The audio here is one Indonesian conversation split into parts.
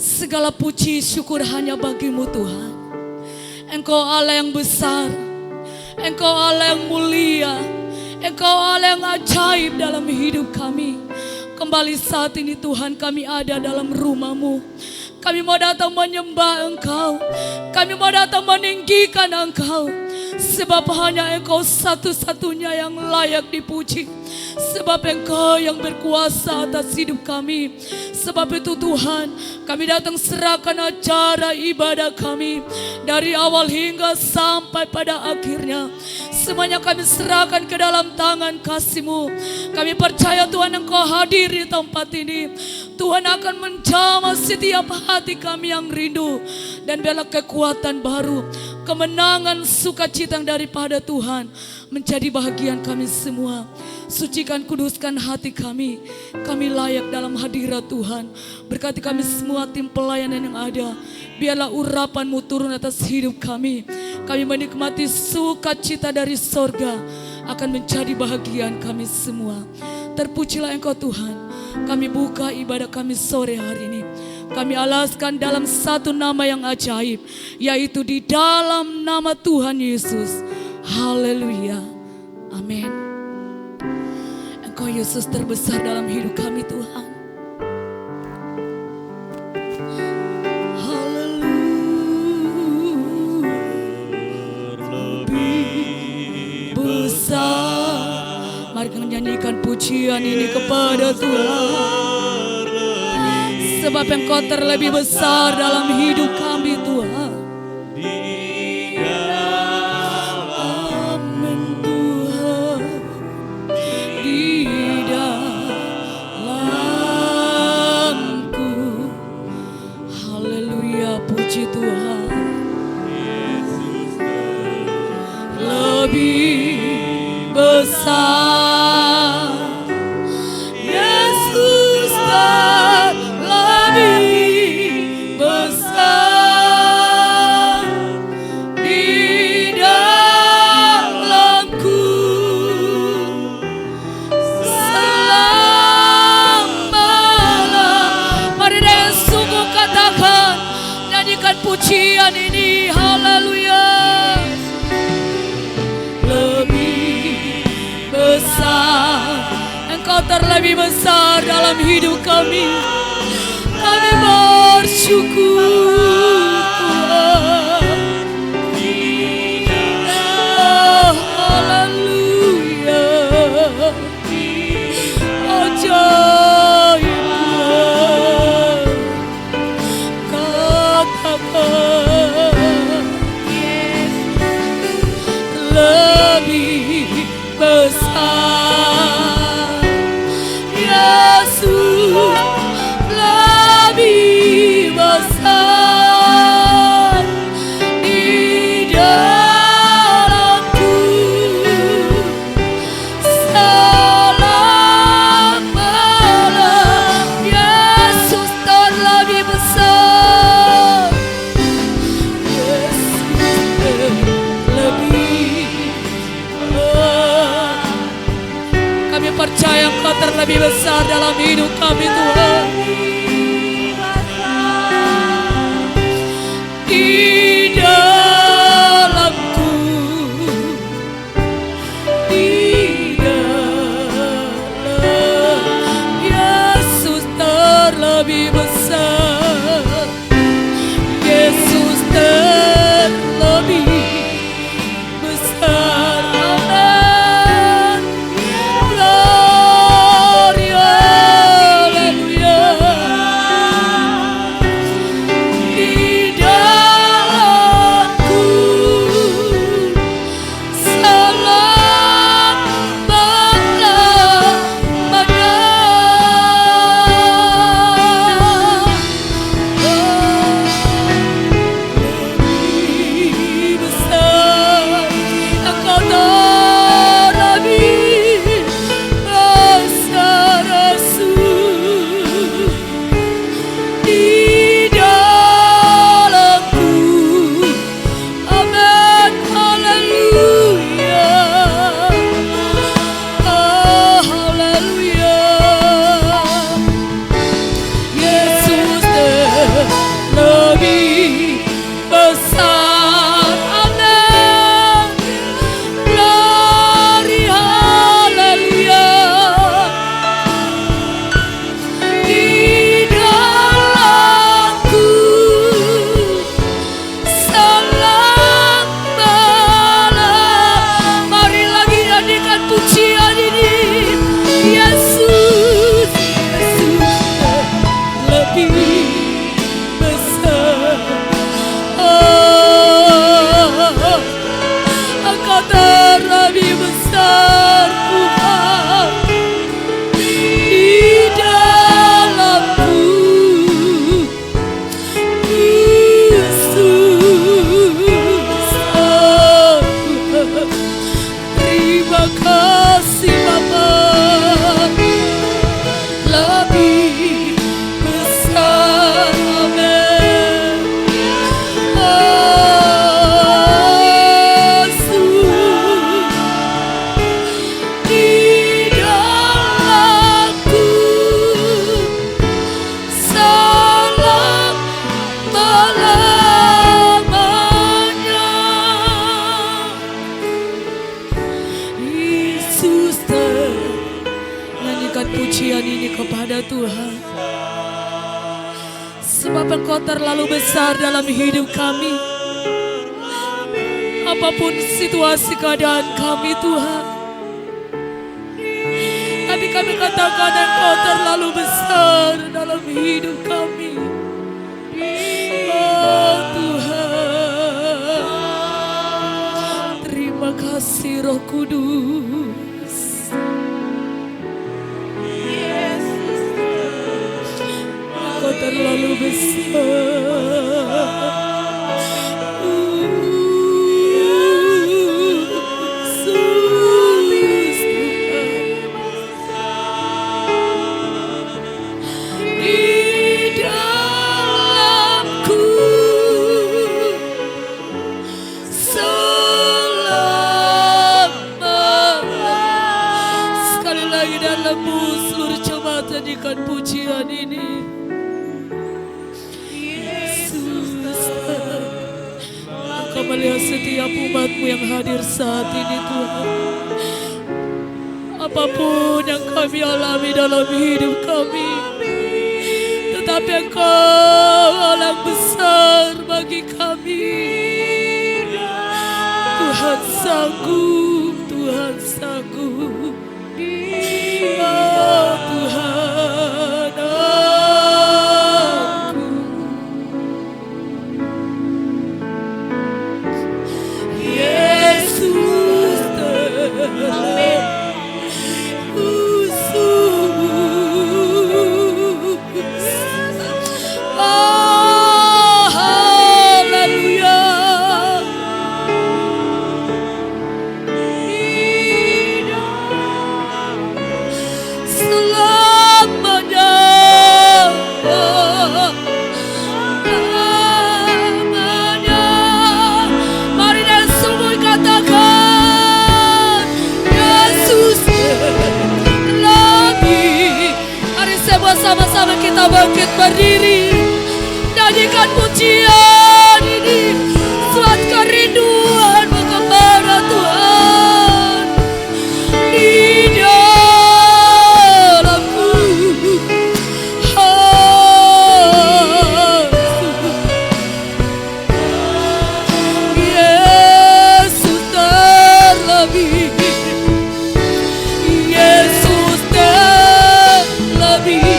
Segala puji syukur hanya bagimu Tuhan. Engkau Allah yang besar, Engkau Allah yang mulia, Engkau Allah yang ajaib dalam hidup kami. Kembali saat ini Tuhan, kami ada dalam rumah-Mu. Kami mau datang menyembah Engkau, kami mau datang meninggikan Engkau, sebab hanya Engkau satu-satunya yang layak dipuji. Sebab Engkau yang berkuasa atas hidup kami. Sebab itu Tuhan, kami datang serahkan acara ibadah kami dari awal hingga sampai pada akhirnya. Semuanya kami serahkan ke dalam tangan kasih-Mu. Kami percaya Tuhan Engkau hadir di tempat ini. Tuhan akan menjamah setiap hati kami yang rindu. Dan biarlah kekuatan baru, kemenangan, sukacita daripada Tuhan menjadi bahagian kami semua. Sucikan, kuduskan hati kami. Kami layak dalam hadirat Tuhan. Berkati kami semua tim pelayanan yang ada. Biarlah urapan-Mu turun atas hidup kami. Kami menikmati sukacita dari sorga akan menjadi bahagian kami semua. Terpujilah Engkau Tuhan. Kami buka ibadah kami sore hari ini. Kami alaskan dalam satu nama yang ajaib, yaitu di dalam nama Tuhan Yesus. Haleluya. Amin. Engkau Yesus terbesar dalam hidup kami Tuhan. Haleluya. Lebih besar. Mari kita nyanyikan pujian ini kepada Tuhan. Sebab Engkau terlebih besar dalam hidup kami Tuhan. Amin Tuhan. Di dalamku. Haleluya, puji Tuhan. Lebih besar. Yesus lebih besar di dalamku selama. Mari dengan sungguh katakan, nyanyikan pujian ini. Haleluya. Lebih besar, Engkau terlebih besar dalam hidup kami. Kami bersyukur Tuhan. Oh, haleluya. Ajaib Tuhan. Katakan lebih besar. Yesus lebih besar. kepada Tuhan. Sebab Engkau terlalu besar dalam hidup kami. Apapun situasi keadaan kami Tuhan, tapi kami katakan Engkau terlalu besar dalam hidup kami. Oh Tuhan, terima kasih Roh Kudus. Engkau terlalu besar. Jadikan pujian ini Yesus. Engkau melihat setiap umat-Mu yang hadir saat ini Tuhan. Apapun yang kami alami dalam hidup kami, tetapi Engkau Allah besar bagi kami. Tuhan sanggup, Tuhan sanggup. Oh Tuhan, aku Yesus oh haleluya. Sama-sama kita bangkit berdiri, nyanyikan pujian ini, suat kerinduan kepada Tuhan di dalamku. Yesus terlebih, Yesus terlebih.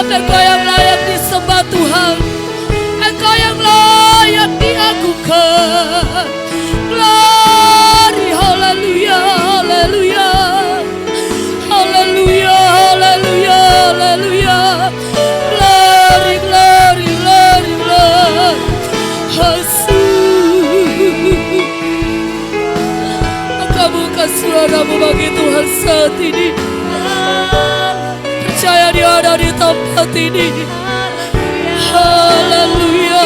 Engkau yang layak disembah Tuhan, Engkau yang layak diagungkan. Glory, haleluya, haleluya, haleluya, haleluya, haleluya. Glory, glory, glory, glory. Engkau buka suaramu bagi Tuhan saat ini. Percaya Dia ada di tempat ini. Haleluya.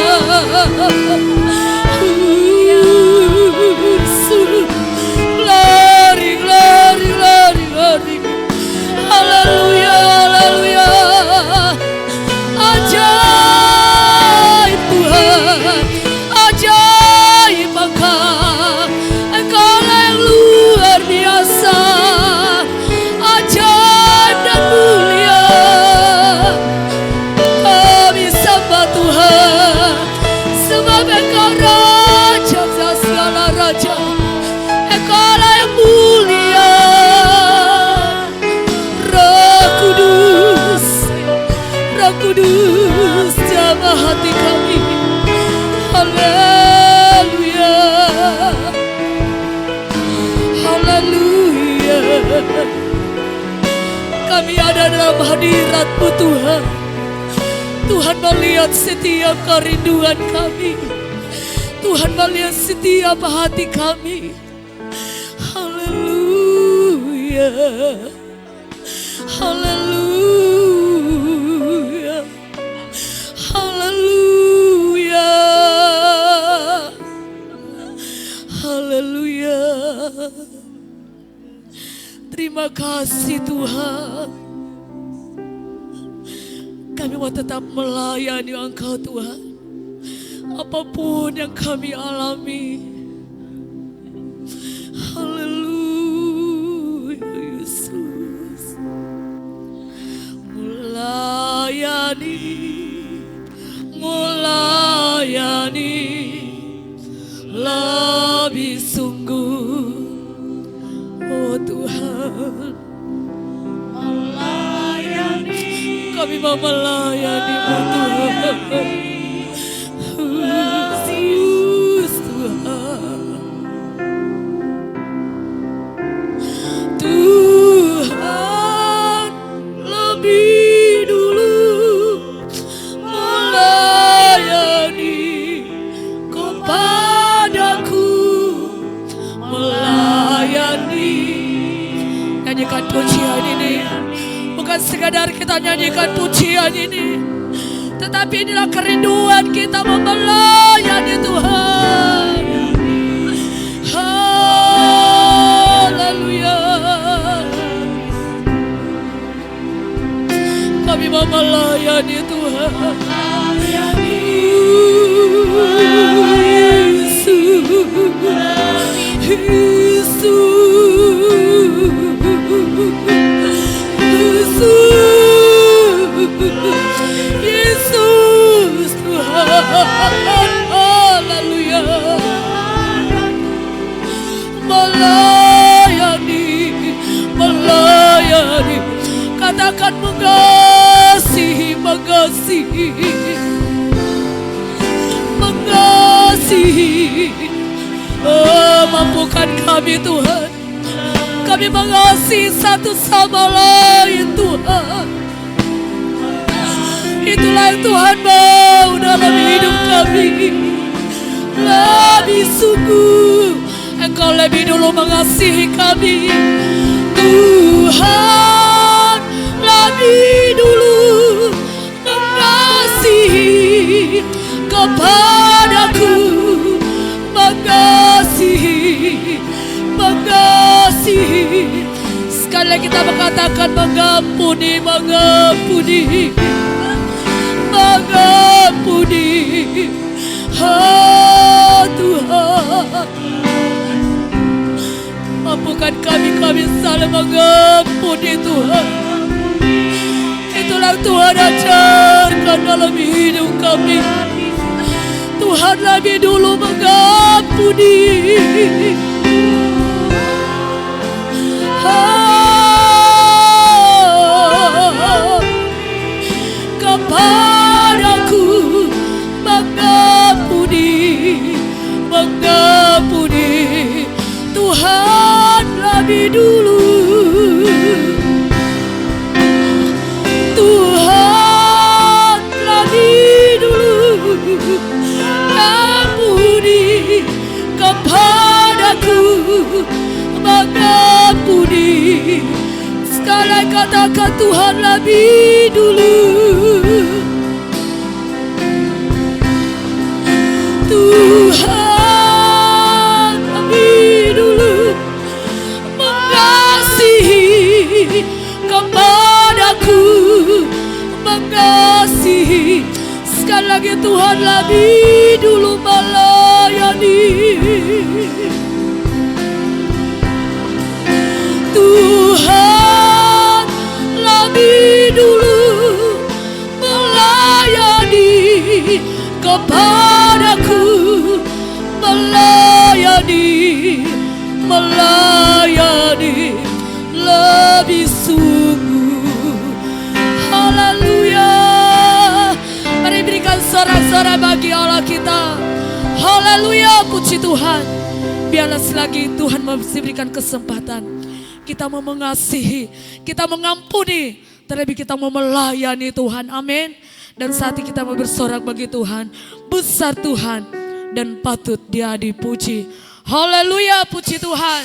kami ada dalam hadirat-Mu Tuhan. Tuhan melihat setiap kerinduan kami. Tuhan melihat setiap hati kami. Haleluya. Haleluya. Haleluya. Haleluya. Terima kasih Tuhan. Kami mau tetap melayani Engkau Tuhan. Apapun yang kami alami. Haleluya Yesus. Melayani lebih sungguh. Oh Tuhan, kami mau melayani-Mu Tuhan. Yesus Tuhan. Tuhan lebih dulu melayani kepadaku. Melayani. Nyanyikan pujian ini. Bukan sekadar kita nyanyikan pujian ini, tetapi inilah kerinduan kita melayani Tuhan. Haleluya. Kami mau melayani Tuhan. Yesus Tuhan. Haleluya. Melayani. Katakan mengasihi. Oh, mampukan kami Tuhan. Kami mengasihi satu sama lain Tuhan. Itulah yang Tuhan mau dalam hidup kami. Lebih sungguh Engkau lebih dulu mengasihi kami. Tuhan lebih dulu mengasihi kepadaku. Mengasihi. Sekali lagi kita mengatakan mengampuni. Oh Tuhan, mampukan kami saling mengampuni Tuhan. Itulah Tuhan ajarkan dalam hidup kami. Tuhan lebih dulu mengampuni. Kepadaku mengampuni. Tuhan lebih dulu. Tuhan lebih dulu mengampuni kepadaku. Mengampuni. Sekali katakan Tuhan lebih dulu. Tuhan lebih dulu mengasihi kepadaku. Mengasihi. Sekali lagi Tuhan lebih dulu melayani. Tuhan lebih dulu melayani kepadaku. Melayani lebih sungguh. Haleluya. Mari berikan sorak-sorak bagi Allah kita. Haleluya, puji Tuhan. Biarlah selagi Tuhan masih berikan kesempatan, kita mau mengasihi, kita mengampuni, terlebih kita mau melayani Tuhan. Amin. Dan saat ini kita mau bersorak bagi Tuhan. Besar Tuhan dan patut Dia dipuji. Haleluya, puji Tuhan.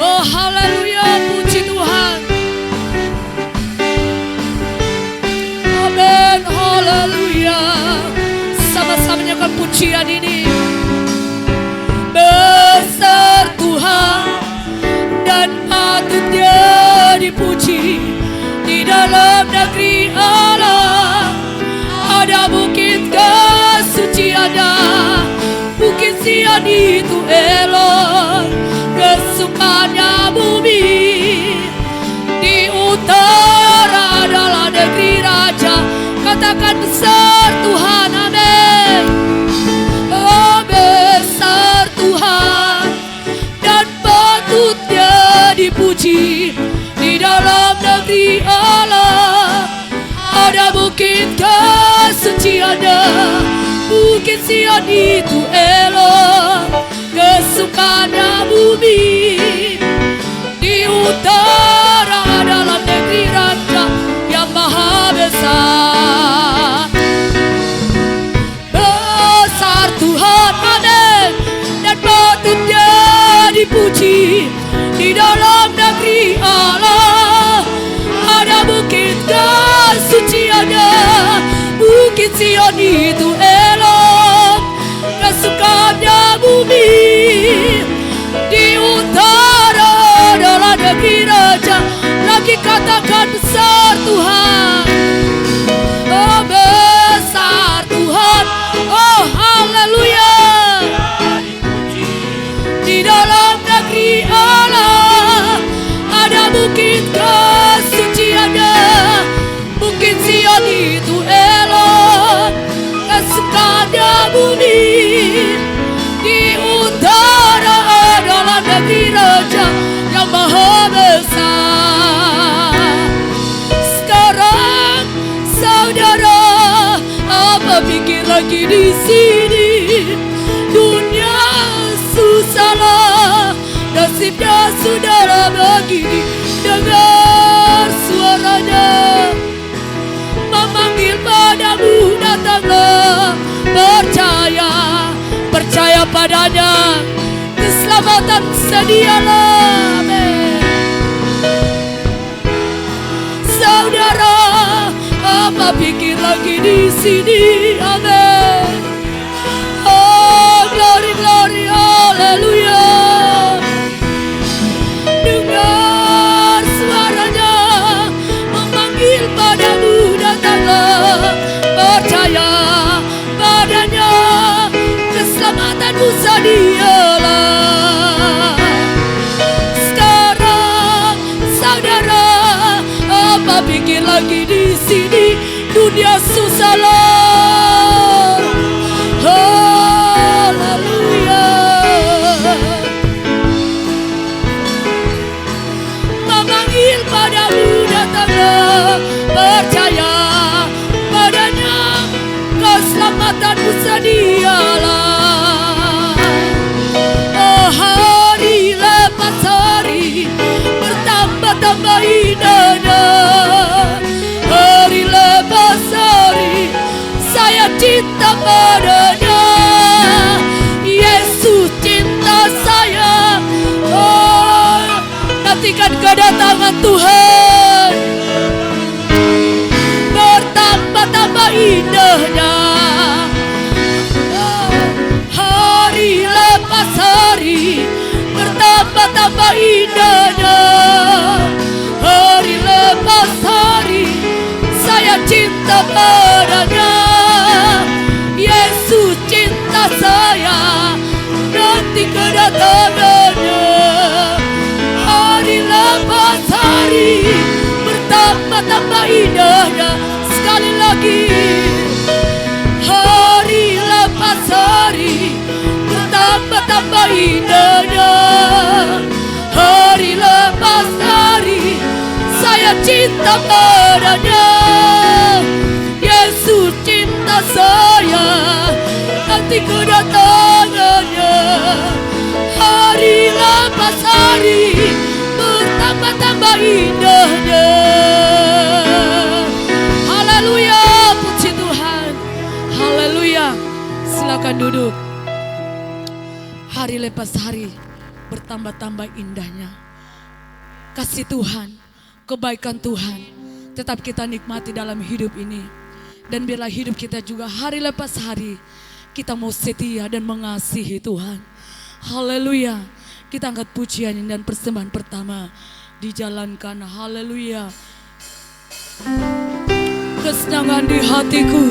Oh haleluya, puji Tuhan. Amin, haleluya. Sama-sama nyanyikan pujian ini. Besar Tuhan dan patut Dia dipuji. Di dalam negeri Allah ada bukit kesuciannya. Bukit Sion itu elok, kesukaannya bumi. Di utara adalah negeri raja. Katakan besar Tuhan, amin. Oh besar Tuhan dan patut Dia dipuji. Di dalam negeri Allah ada bukit kesuciannya. Bukit Sion itu elok, kesukaannya bumi. Di utara adalah negeri raja yang maha besar. Besar Tuhan, amin. Dan patut Dia dipuji. Di dalam negeri Allah ada bukit kesuciannya. Bukit Sion itu elok, kesukaannya bumi. Di utara adalah negeri raja. Lagi katakan besar Tuhan. Oh besar Tuhan. Oh haleluya. Di dalam negeri Allah ada bukit kesuciannya. Bukit Sion itu elok, kesukaannya bumi. Di utara adalah negeri raja yang maha besar. Sekarang saudara, apa pikir lagi di sini? Dunia susahlah, nasibnya saudara begini. Dengar suaranya memanggil padamu, datanglah. Percaya, percaya padanya, keselamatan sedialah. Amin. Saudara, apa pikir lagi di sini? Amin. Oh glory, glory, haleluya. Dengar suaranya memanggil padamu, datanglah. Percaya padanya, keselamatanmu sedialah. Sekarang saudara, apa pikir lagi di sini? Dunia susahlah. Haleluya. Memanggil padamu, datanglah. Percaya padanya, keselamatanmu sedialah. Oh hari lepas hari bertambah-tambah indahnya. Hari lepas hari saya cinta padanya. Yesus cinta saya. Oh nantikan kedatangan Tuhan. Bertambah-tambah indahnya. Hari lepas hari bertambah-tambah indahnya. Hari lepas hari saya cinta padanya. Yesus cinta saya, nanti kedatangannya. Hari lepas hari bertambah-tambah indahnya. Sekali lagi. Hari lepas hari bertambah-tambah indahnya. Hari lepas hari saya cinta padanya. Yesus cinta saya, nanti kedatangannya. Hari lepas hari betapa indahnya. Haleluya, puji Tuhan. Haleluya. Silakan duduk. Hari lepas hari bertambah-tambah indahnya. Kasih Tuhan, kebaikan Tuhan tetap kita nikmati dalam hidup ini. Dan biarlah hidup kita juga hari lepas hari kita mau setia dan mengasihi Tuhan. Haleluya. Kita angkat pujian dan persembahan pertama dijalankan. Haleluya. Kesenangan di hatiku.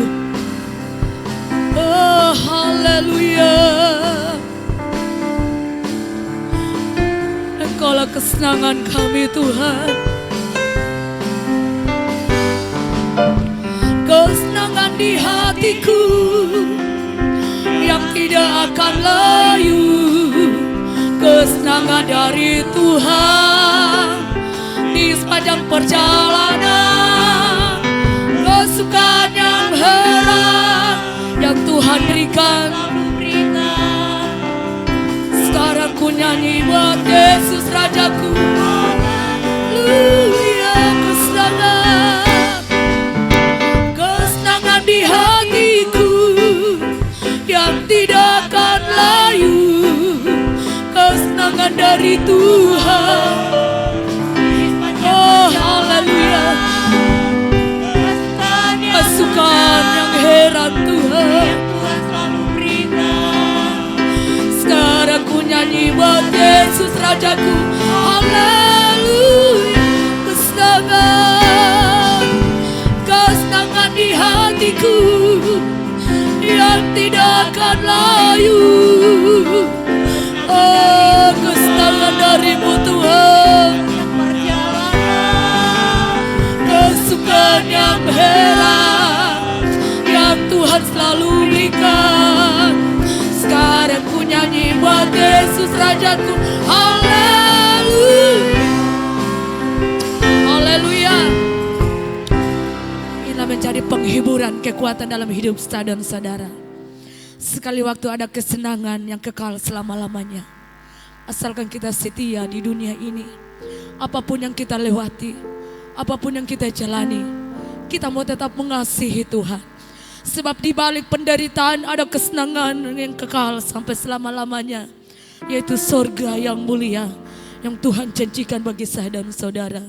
Oh, haleluya. Engkaulah kesenangan kami Tuhan. Kesenangan di hatiku yang tidak akan layu. Kesenangan dari Tuhan di sepanjang perjalanan. Kesukaan yang heran yang Tuhan berikan. Sekarang ku nyanyi buat Yesus Rajaku. Haleluya. Kesenangan, kesenangan di hatiku yang tidak akan layu. Kesenangan dari Tuhan. Oh, haleluya. Kesukaan yang heran Tuhan. Sekarang ku nyanyi buat Yesus Rajaku. Haleluya. Kesenangan, kesenangan di hatiku yang tidak akan layu. Oh, kesenangan darimu Tuhan. Kesukaan yang heran yang Tuhan selalu berikan. Sekarang ku nyanyi buat Yesus Rajaku. Haleluya. Haleluya. Inilah menjadi penghiburan kekuatan dalam hidup saya dan saudara. Sekali waktu ada kesenangan yang kekal selama-lamanya. Asalkan kita setia di dunia ini. Apapun yang kita lewati, apapun yang kita jalani, kita mau tetap mengasihi Tuhan. Sebab di balik penderitaan ada kesenangan yang kekal sampai selama-lamanya. Yaitu sorga yang mulia yang Tuhan janjikan bagi saya dan saudara.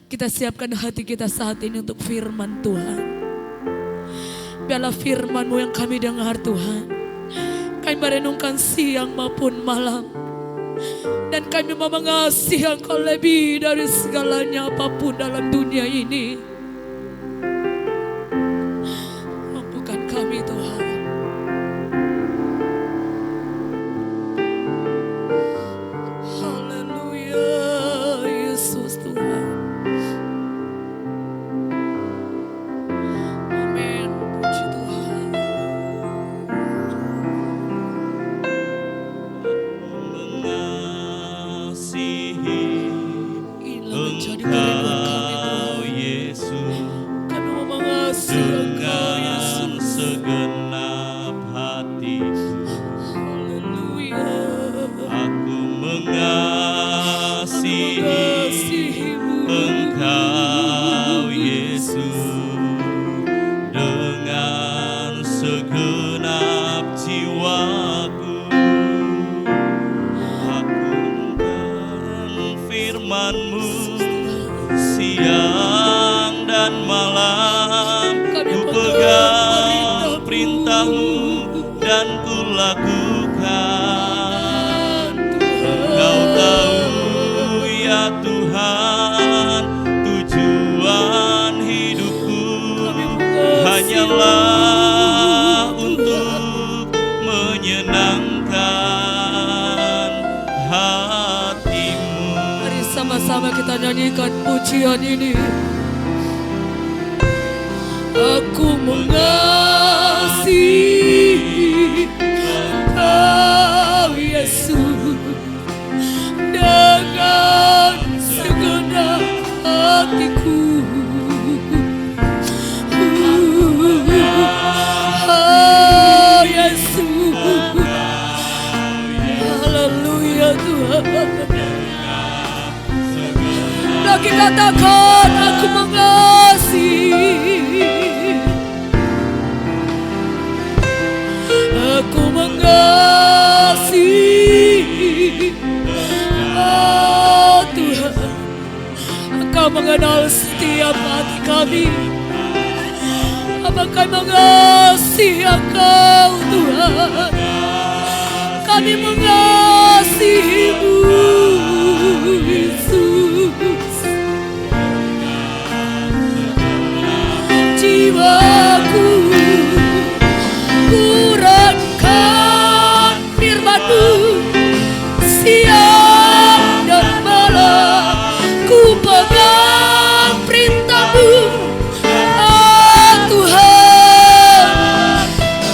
Kita siapkan hati kita saat ini untuk firman Tuhan. Biarlah firman-Mu yang kami dengar Tuhan. Kami merenungkan siang maupun malam. Dan kami mau mengasihi Engkau lebih dari segalanya apapun dalam dunia ini. Mampukan kami Tuhan. Haleluya, Yesus Tuhan. Amin. Puji Tuhan. Engkau Yesus, Kami mau mengasihi Engkau dengan Yesus. segenap hatiku. Haleluya. Aku mengasihi Mengasihi-Mu. Engkau Yesus, dengan segenap jiwaku. Aku akan firman-Mu siang dan malam. Ku pegang perintah-Mu dan ku lakukan. Engkau tahu ya Tuhan, tujuan hidupku hanyalah untuk menyenangkan hati-Mu. Mari sama-sama kita nyanyikan pujian ini. Aku mengasihi Engkau Yesus dengan segenap hatiku. Oh Yesus, haleluya Tuhan. lagi katakan aku mengasihi. Aku mengasihi. Oh Tuhan, Engkau mengenal setiap hati kami. Apakah mengasihi Engkau Tuhan? Kami mengasihi-Mu Yesus. Jiwaku kurangkan firman-Mu, siang dan malam ku pegang perintah-Mu. Oh Tuhan,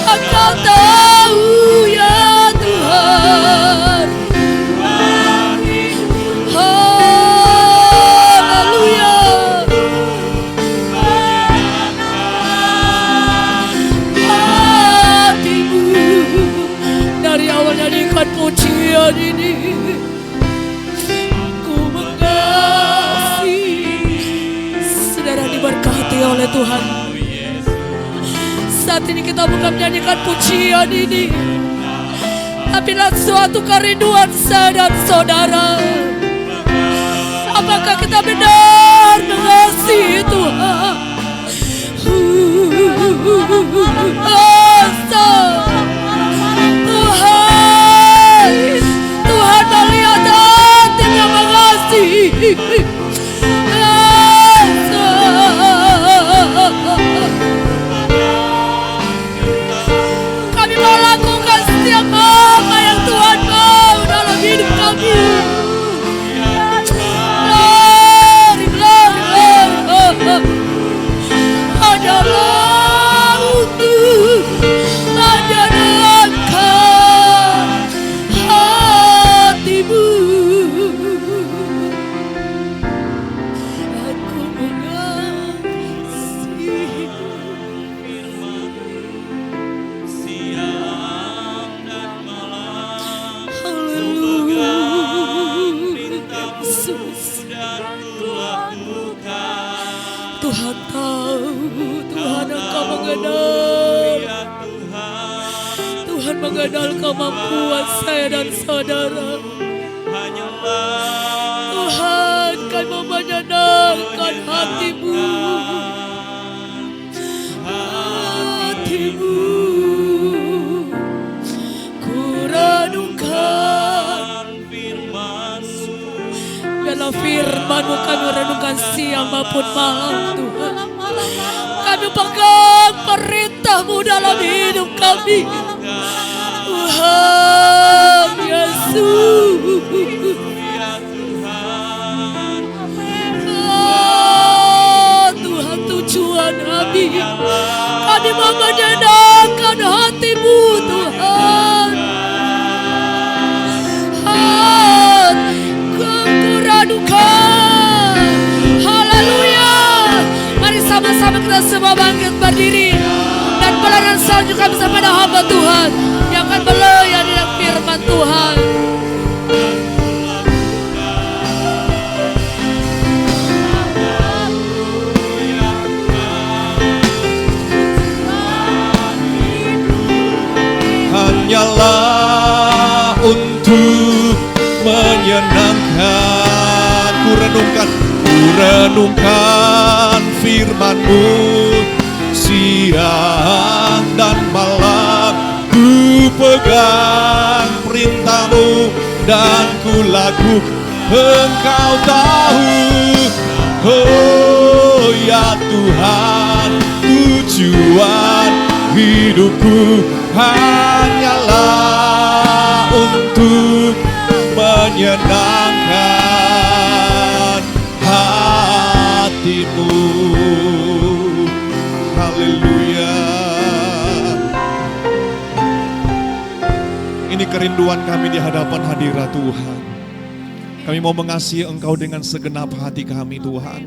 Engkau tahu ya Tuhan. Haleluya. Hatimu dari awal nyanyikan pujian ini. Ku mengasihi. Saudara diberkati oleh Tuhan. Saat ini kita bukan menyanyikan pujian ini, tapi suatu kerinduan saya dan saudara. Apakah kita benar mengasihi Tuhan? Tuhan melihat hati yang mengasihi. Kami mau lakukan setiap apa yang Tuhan mau dalam hidup kami. Glory, glory, glory. Adalah untuk menyenangkan hatimu. Aku mengasihi. Siang dan malam Haleluya. Yesus dan kulakukan. Tuhan tahu, Tuhan Engkau mengenal. Ya Tuhan, Tuhan mengenal kemampuan saya dan saudara. hanyalah Tuhan, kami mau menyenangkan hatimu. Hatimu ku renungkan. firman-Mu. Dalam firman-Mu kami renungkan siang maupun malam Tuhan. Kami pegang perintah-Mu dalam hidup kami. Tuhan Yesus. Ya Tuhan, Oh, Tuhan tujuan kami. Kami mau menyenangkan hati-Mu Tuhan. Kuradukan. Haleluya. Mari sama-sama kita semua bangkit berdiri. Dan pelayanan selanjutnya bisa pada hamba Tuhan yang akan melayani dengan firman Tuhan. Hanyalah untuk menyenangkan. Ku renungkan firman-Mu siang dan malam. Ku pegang perintah-Mu dan ku lakukan. Engkau tahu, oh ya Tuhan, tujuan hidupku hanyalah untuk menyenangkan hati-Mu. Haleluya. Ini kerinduan kami di hadapan hadirat Tuhan. Kami mau mengasihi Engkau dengan segenap hati kami Tuhan.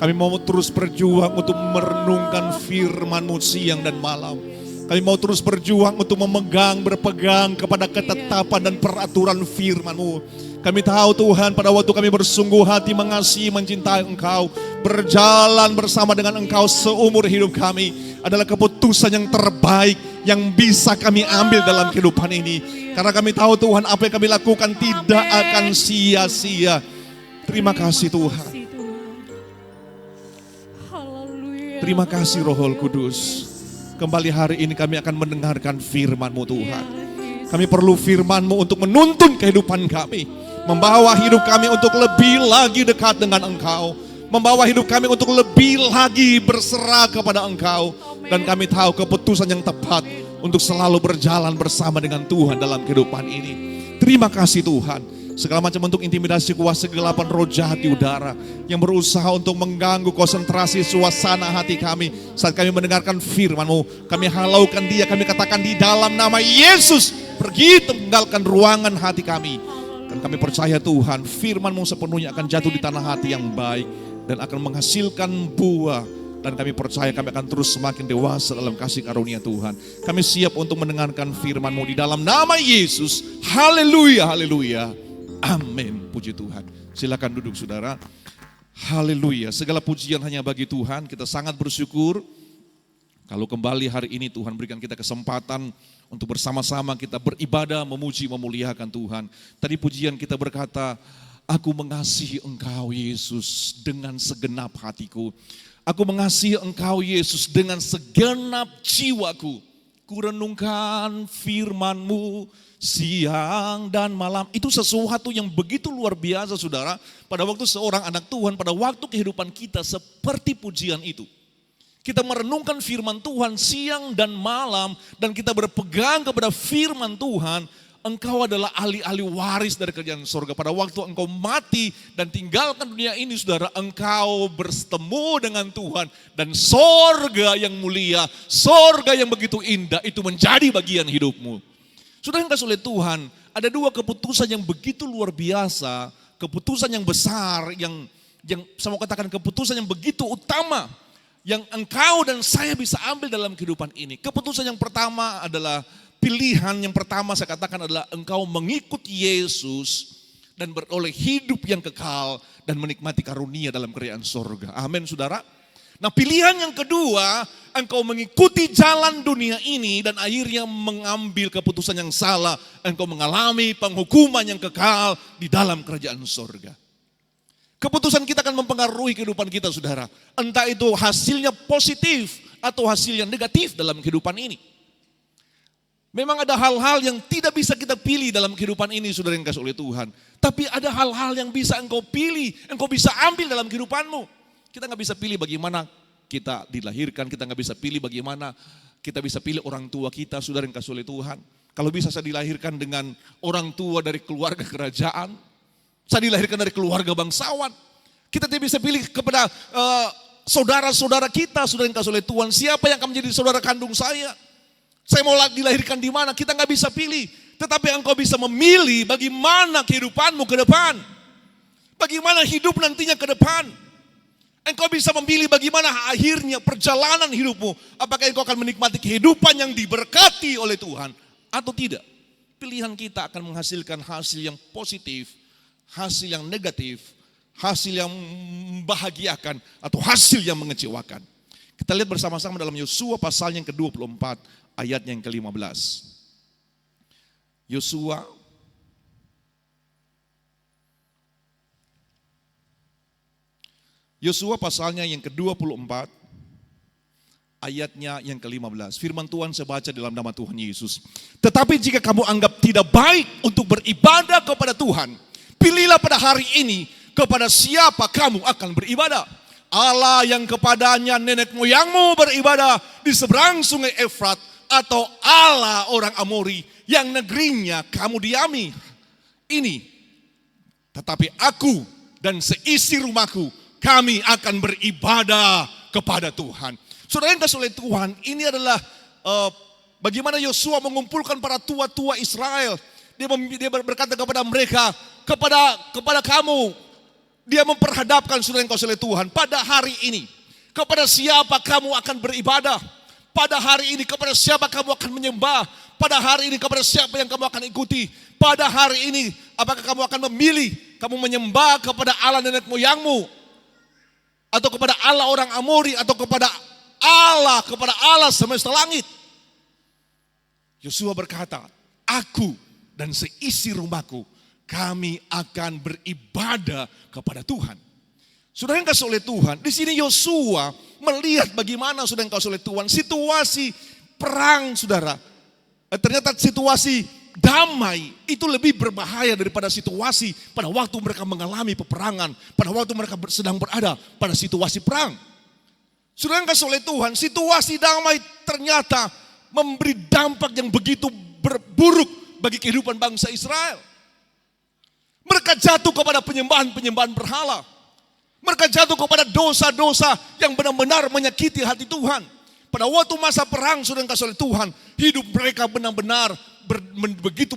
Kami mau terus berjuang untuk merenungkan firman-Mu siang dan malam. Kami mau terus berjuang untuk berpegang kepada ketetapan dan peraturan firman-Mu. Kami tahu Tuhan pada waktu kami bersungguh hati mengasihi, mencintai Engkau, berjalan bersama dengan Engkau seumur hidup kami adalah keputusan yang terbaik yang bisa kami ambil dalam kehidupan ini. Karena kami tahu Tuhan apa yang kami lakukan tidak akan sia-sia. Terima kasih Tuhan. Terima kasih Roh Kudus. Kembali hari ini kami akan mendengarkan firman-Mu Tuhan. Kami perlu firman-Mu untuk menuntun kehidupan kami. Membawa hidup kami untuk lebih lagi dekat dengan Engkau. Membawa hidup kami untuk lebih lagi berserah kepada Engkau. Dan kami tahu keputusan yang tepat untuk selalu berjalan bersama dengan Tuhan dalam kehidupan ini. Terima kasih Tuhan. Segala macam bentuk intimidasi kuasa kegelapan roh jahat di udara yang berusaha untuk mengganggu konsentrasi suasana hati kami saat kami mendengarkan firman-Mu, kami halaukan dia, kami katakan di dalam nama Yesus, pergi tinggalkan ruangan hati kami. Dan kami percaya Tuhan, firman-Mu sepenuhnya akan jatuh di tanah hati yang baik dan akan menghasilkan buah. Dan kami percaya kami akan terus semakin dewasa dalam kasih karunia Tuhan. Kami siap untuk mendengarkan firman-Mu di dalam nama Yesus. Haleluya, haleluya. Amin, puji Tuhan. Silakan duduk saudara. Haleluya, segala pujian hanya bagi Tuhan. Kita sangat bersyukur kalau kembali hari ini Tuhan berikan kita kesempatan untuk bersama-sama kita beribadah, memuji, memuliakan Tuhan. Tadi pujian kita berkata, aku mengasihi Engkau Yesus dengan segenap hatiku. Aku mengasihi Engkau Yesus dengan segenap jiwaku. Ku renungkan firman-Mu siang dan malam. Itu sesuatu yang begitu luar biasa saudara. Pada waktu seorang anak Tuhan, pada waktu kehidupan kita seperti pujian itu. Kita merenungkan firman Tuhan siang dan malam. Dan kita berpegang kepada firman Tuhan. Engkau adalah ahli-ahli waris dari kerajaan surga. Pada waktu engkau mati dan tinggalkan dunia ini saudara, engkau bertemu dengan Tuhan. Dan surga yang mulia, surga yang begitu indah itu menjadi bagian hidupmu. Saudara yang kasih oleh Tuhan, ada dua keputusan yang begitu luar biasa, keputusan yang besar, yang saya mau katakan keputusan yang begitu utama, yang engkau dan saya bisa ambil dalam kehidupan ini. Keputusan yang pertama adalah pilihan yang pertama saya katakan adalah engkau mengikut Yesus dan beroleh hidup yang kekal dan menikmati karunia dalam kerajaan surga. Amin saudara. Nah pilihan yang kedua, engkau mengikuti jalan dunia ini dan akhirnya mengambil keputusan yang salah. Engkau mengalami penghukuman yang kekal di dalam kerajaan surga. Keputusan kita akan mempengaruhi kehidupan kita saudara. Entah itu hasilnya positif atau hasil yang negatif dalam kehidupan ini. Memang ada hal-hal yang tidak bisa kita pilih dalam kehidupan ini saudara yang kasih oleh Tuhan. Tapi ada hal-hal yang bisa engkau pilih, engkau bisa ambil dalam kehidupanmu. Kita gak bisa pilih bagaimana kita dilahirkan, kita gak bisa pilih bagaimana kita bisa pilih orang tua kita, saudara yang kasih oleh Tuhan. Kalau bisa saya dilahirkan dengan orang tua dari keluarga kerajaan, saya dilahirkan dari keluarga bangsawan. Kita tidak bisa pilih kepada saudara-saudara kita, saudara yang kasih oleh Tuhan, siapa yang akan menjadi saudara kandung saya. Saya mau dilahirkan di mana, kita gak bisa pilih. Tetapi engkau bisa memilih bagaimana kehidupanmu ke depan. Bagaimana hidup nantinya ke depan. Engkau bisa memilih bagaimana akhirnya perjalanan hidupmu. Apakah engkau akan menikmati kehidupan yang diberkati oleh Tuhan atau tidak. Pilihan kita akan menghasilkan hasil yang positif, hasil yang negatif, hasil yang membahagiakan atau hasil yang mengecewakan. Kita lihat bersama-sama dalam Yosua pasal yang ke-24 ayat yang ke-15. Yosua pasalnya yang ke-24 ayatnya yang ke-15. Firman Tuhan saya baca dalam nama Tuhan Yesus. Tetapi jika kamu anggap tidak baik untuk beribadah kepada Tuhan, pilihlah pada hari ini kepada siapa kamu akan beribadah. Allah yang kepadanya nenek moyangmu beribadah di seberang sungai Efrat, atau Allah orang Amori yang negerinya kamu diami. Tetapi aku dan seisi rumahku, kami akan beribadah kepada Tuhan. Saudara yang kasih oleh Tuhan, ini adalah bagaimana Yosua mengumpulkan para tua-tua Israel. Dia berkata kepada mereka, kepada kamu, dia memperhadapkan saudara yang kasih oleh Tuhan. Pada hari ini, kepada siapa kamu akan beribadah? Pada hari ini kepada siapa kamu akan menyembah? Pada hari ini kepada siapa yang kamu akan ikuti? Pada hari ini apakah kamu akan memilih kamu menyembah kepada Allah nenek moyangmu? Atau kepada Allah orang Amori? Atau kepada Allah semesta langit? Yosua berkata, aku dan seisi rumahku, kami akan beribadah kepada Tuhan. Saudara yang kasih oleh Tuhan, di sini Yosua melihat bagaimana saudara yang kasih oleh Tuhan, situasi perang saudara. Ternyata situasi damai itu lebih berbahaya daripada situasi pada waktu mereka mengalami peperangan, pada waktu mereka sedang berada pada situasi perang. Saudara yang kasih oleh Tuhan, situasi damai ternyata memberi dampak yang begitu buruk bagi kehidupan bangsa Israel. Mereka jatuh kepada penyembahan berhala. Mereka jatuh kepada dosa-dosa yang benar-benar menyakiti hati Tuhan. Pada waktu masa perang saudara yang kasih oleh Tuhan, hidup mereka benar-benar begitu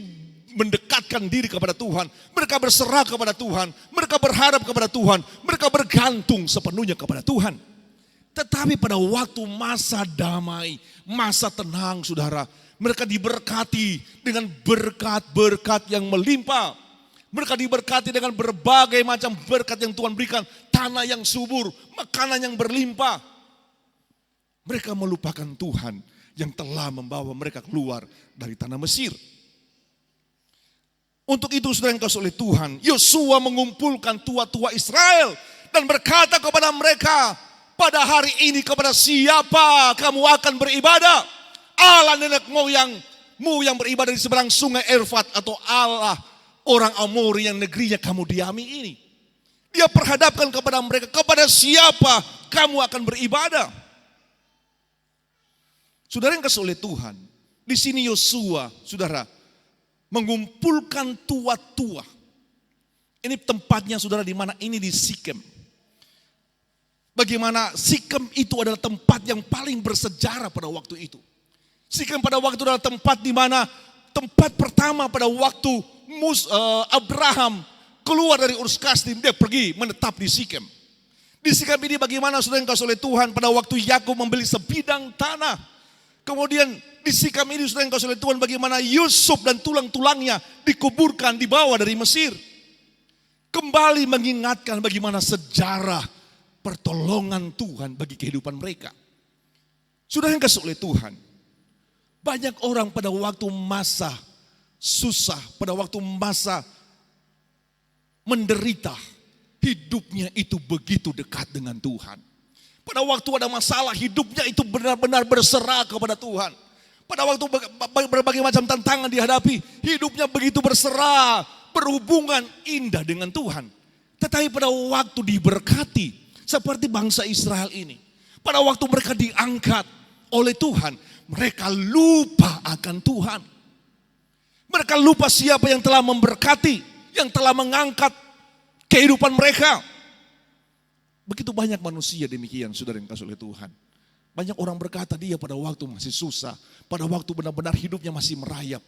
mendekatkan diri kepada Tuhan. Mereka berserah kepada Tuhan. Mereka berharap kepada Tuhan. Mereka bergantung sepenuhnya kepada Tuhan. Tetapi pada waktu masa damai, masa tenang saudara, mereka diberkati dengan berkat-berkat yang melimpah. Mereka diberkati dengan berbagai macam berkat yang Tuhan berikan. Tanah yang subur, makanan yang berlimpah. Mereka melupakan Tuhan yang telah membawa mereka keluar dari tanah Mesir. Untuk itu saudara yang kasih oleh Tuhan, Yosua mengumpulkan tua-tua Israel dan berkata kepada mereka, pada hari ini kepada siapa kamu akan beribadah? Allah nenek moyangmu yang beribadah di seberang sungai Efrat, atau Allah orang Amori yang negerinya kamu diami ini? Dia perhadapkan kepada mereka, kepada siapa kamu akan beribadah? Saudara yang kasih oleh Tuhan, di sini Yosua, saudara, mengumpulkan tua-tua. Ini tempatnya saudara di mana? Ini di Sikem. Bagaimana Sikem itu adalah tempat yang paling bersejarah pada waktu itu. Sikem pada waktu itu adalah tempat di mana tempat pertama pada waktu Abraham keluar dari Ur Kasdim, dia pergi menetap di Sikem. Di Sikem ini bagaimana saudara yang kasih oleh Tuhan, pada waktu Yakub membeli sebidang tanah. Kemudian di Sikem ini saudara yang kasih oleh Tuhan, bagaimana Yusuf dan tulang-tulangnya dikuburkan, dibawa dari Mesir. Kembali mengingatkan bagaimana sejarah pertolongan Tuhan bagi kehidupan mereka. Saudara yang kasih oleh Tuhan, banyak orang pada waktu masa susah, pada waktu masa menderita, hidupnya itu begitu dekat dengan Tuhan. Pada waktu ada masalah, hidupnya itu benar-benar berserah kepada Tuhan. Pada waktu berbagai macam tantangan dihadapi, hidupnya begitu berserah, berhubungan indah dengan Tuhan. Tetapi pada waktu diberkati, seperti bangsa Israel ini, pada waktu mereka diangkat oleh Tuhan, mereka lupa akan Tuhan. Mereka lupa siapa yang telah memberkati, yang telah mengangkat kehidupan mereka. Begitu banyak manusia demikian saudara yang kasih oleh Tuhan. Banyak orang berkata dia pada waktu masih susah, pada waktu benar-benar hidupnya masih merayap.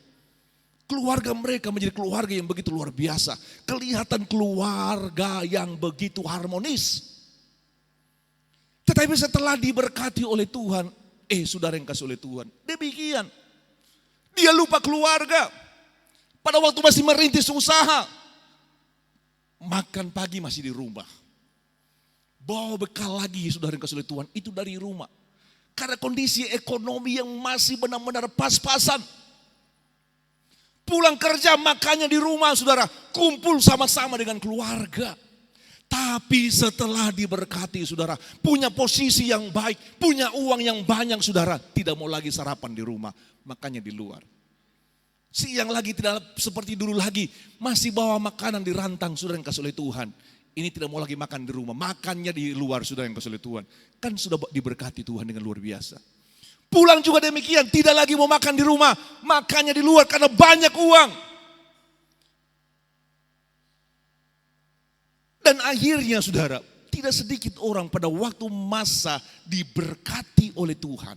Keluarga mereka menjadi keluarga yang begitu luar biasa. Kelihatan keluarga yang begitu harmonis. Tetapi setelah diberkati oleh Tuhan, saudara yang kasih oleh Tuhan, demikian. Dia lupa keluarga. Pada waktu masih merintis usaha, makan pagi masih di rumah. Bawa bekal lagi saudara yang kasih oleh Tuhan, itu dari rumah. Karena kondisi ekonomi yang masih benar-benar pas-pasan. Pulang kerja makannya di rumah saudara, kumpul sama-sama dengan keluarga. Tapi setelah diberkati saudara, punya posisi yang baik, punya uang yang banyak saudara, tidak mau lagi sarapan di rumah, makannya di luar. Siang lagi tidak seperti dulu lagi, masih bawa makanan di rantang saudara yang kasih oleh Tuhan. Ini tidak mau lagi makan di rumah, makannya di luar saudara yang kasih oleh Tuhan. Kan sudah diberkati Tuhan dengan luar biasa. Pulang juga demikian, tidak lagi mau makan di rumah, makannya di luar karena banyak uang. Dan akhirnya saudara, tidak sedikit orang pada waktu masa diberkati oleh Tuhan,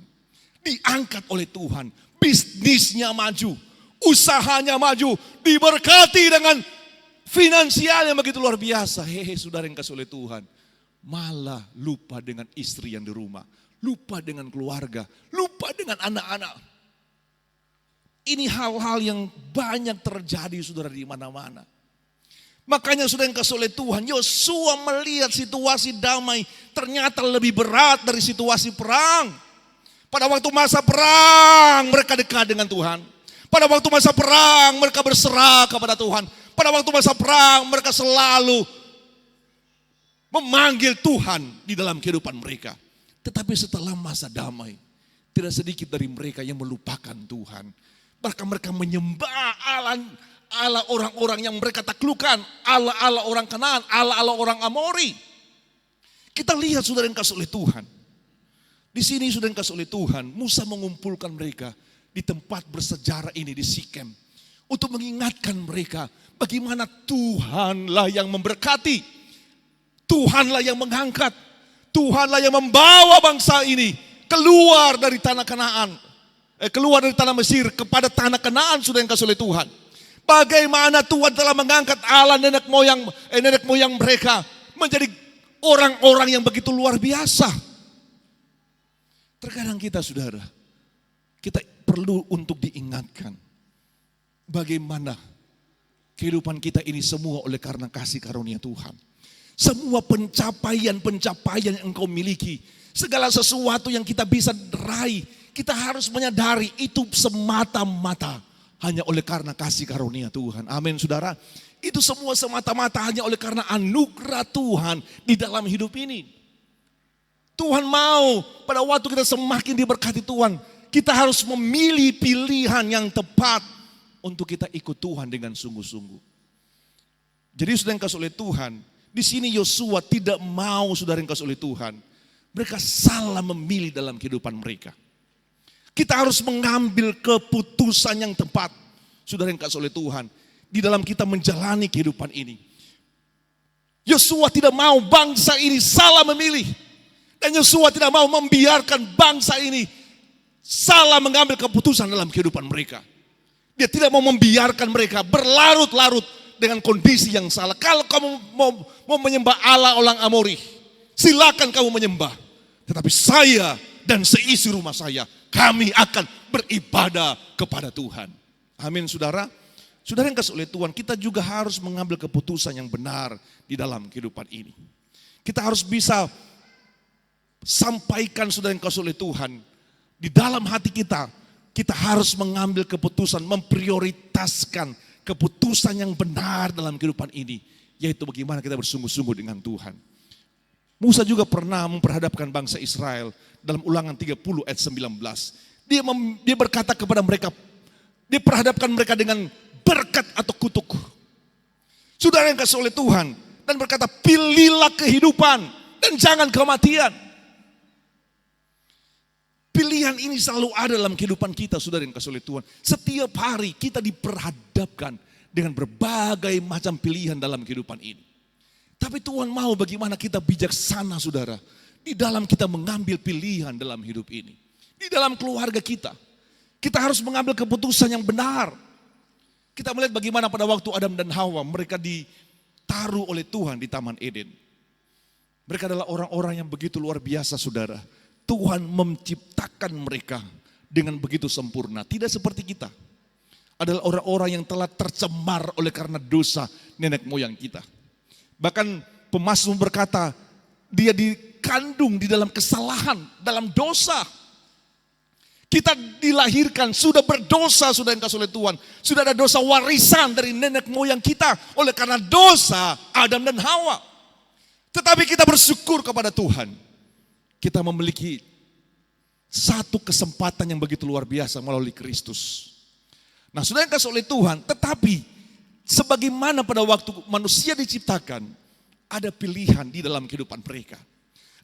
diangkat oleh Tuhan, bisnisnya maju, usahanya maju, diberkati dengan finansial yang begitu luar biasa. Saudara yang kasih oleh Tuhan, malah lupa dengan istri yang di rumah, lupa dengan keluarga, lupa dengan anak-anak. Ini hal-hal yang banyak terjadi saudara di mana-mana. Makanya saudara yang kasih oleh Tuhan, Yosua melihat situasi damai ternyata lebih berat dari situasi perang. Pada waktu masa perang mereka dekat dengan Tuhan. Pada waktu masa perang mereka berserah kepada Tuhan. Pada waktu masa perang mereka selalu memanggil Tuhan di dalam kehidupan mereka. Tetapi setelah masa damai, tidak sedikit dari mereka yang melupakan Tuhan. Bahkan mereka menyembah Allah orang-orang yang mereka taklukkan, Allah orang Kanaan, Allah orang Amori. Kita lihat saudara yang kasih oleh Tuhan. Di sini saudara yang kasih oleh Tuhan, Musa mengumpulkan mereka di tempat bersejarah ini di Sikem untuk mengingatkan mereka bagaimana Tuhanlah yang memberkati, Tuhanlah yang mengangkat, Tuhanlah yang membawa bangsa ini keluar dari tanah Kanaan, keluar dari tanah Mesir kepada tanah Kanaan saudara yang kasih oleh Tuhan. Bagaimana Tuhan telah mengangkat Allah nenek moyang mereka menjadi orang-orang yang begitu luar biasa. Terkadang kita saudara, kita perlu untuk diingatkan bagaimana kehidupan kita ini semua oleh karena kasih karunia Tuhan. Semua pencapaian yang engkau miliki, segala sesuatu yang kita bisa raih, kita harus menyadari itu semata-mata hanya oleh karena kasih karunia Tuhan. Amin saudara. Itu semua semata-mata hanya oleh karena anugerah Tuhan di dalam hidup ini. Tuhan mau pada waktu kita semakin diberkati Tuhan, kita harus memilih pilihan yang tepat untuk kita ikut Tuhan dengan sungguh-sungguh. Jadi saudara yang kasih oleh Tuhan, di sini Yosua tidak mau saudara yang kasih oleh Tuhan. Mereka salah memilih dalam kehidupan mereka. Kita harus mengambil keputusan yang tepat, saudara yang kasih oleh Tuhan, di dalam kita menjalani kehidupan ini. Yosua tidak mau bangsa ini salah memilih. Dan Yosua tidak mau membiarkan bangsa ini salah mengambil keputusan dalam kehidupan mereka. Dia tidak mau membiarkan mereka berlarut-larut dengan kondisi yang salah. Kalau kamu mau menyembah Allah orang Amori, silakan kamu menyembah. Tetapi saya dan seisi rumah saya, kami akan beribadah kepada Tuhan. Amin saudara. Saudara yang kasih oleh Tuhan, kita juga harus mengambil keputusan yang benar di dalam kehidupan ini. Kita harus bisa sampaikan saudara yang kasih oleh Tuhan, di dalam hati kita, kita harus mengambil keputusan, memprioritaskan keputusan yang benar dalam kehidupan ini. Yaitu bagaimana kita bersungguh-sungguh dengan Tuhan. Musa juga pernah memperhadapkan bangsa Israel dalam Ulangan 30 ayat 19. Dia berkata kepada mereka, dia perhadapkan mereka dengan berkat atau kutuk. Saudara yang kasih oleh Tuhan, dan berkata, pilihlah kehidupan dan jangan kematian. Pilihan ini selalu ada dalam kehidupan kita, saudara yang kasih oleh Tuhan. Setiap hari kita diperhadapkan dengan berbagai macam pilihan dalam kehidupan ini. Tapi Tuhan mau bagaimana kita bijaksana, saudara, di dalam kita mengambil pilihan dalam hidup ini. Di dalam keluarga kita, kita harus mengambil keputusan yang benar. Kita melihat bagaimana pada waktu Adam dan Hawa, mereka ditaruh oleh Tuhan di Taman Eden. Mereka adalah orang-orang yang begitu luar biasa, saudara. Tuhan menciptakan mereka dengan begitu sempurna. Tidak seperti kita. Adalah orang-orang yang telah tercemar oleh karena dosa nenek moyang kita. Bahkan pemazmur berkata, dia dikandung di dalam kesalahan, dalam dosa. Kita dilahirkan sudah berdosa, sudah yang kasih oleh Tuhan. Sudah ada dosa warisan dari nenek moyang kita oleh karena dosa Adam dan Hawa. Tetapi kita bersyukur kepada Tuhan. Kita memiliki satu kesempatan yang begitu luar biasa melalui Kristus. Nah, sudah yang kasih oleh Tuhan, tetapi sebagaimana pada waktu manusia diciptakan, ada pilihan di dalam kehidupan mereka.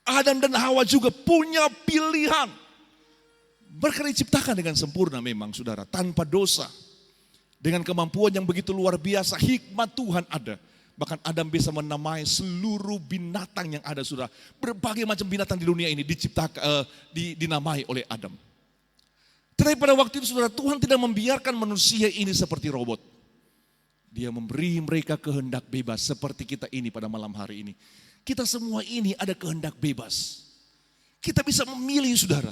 Adam dan Hawa juga punya pilihan. Mereka diciptakan dengan sempurna memang, saudara, tanpa dosa. Dengan kemampuan yang begitu luar biasa, hikmat Tuhan ada. Bahkan Adam bisa menamai seluruh binatang yang ada, saudara. Berbagai macam binatang di dunia ini diciptakan, dinamai oleh Adam. Tetapi pada waktu itu, saudara, Tuhan tidak membiarkan manusia ini seperti robot. Dia memberi mereka kehendak bebas seperti kita ini pada malam hari ini. Kita semua ini ada kehendak bebas. Kita bisa memilih, saudara.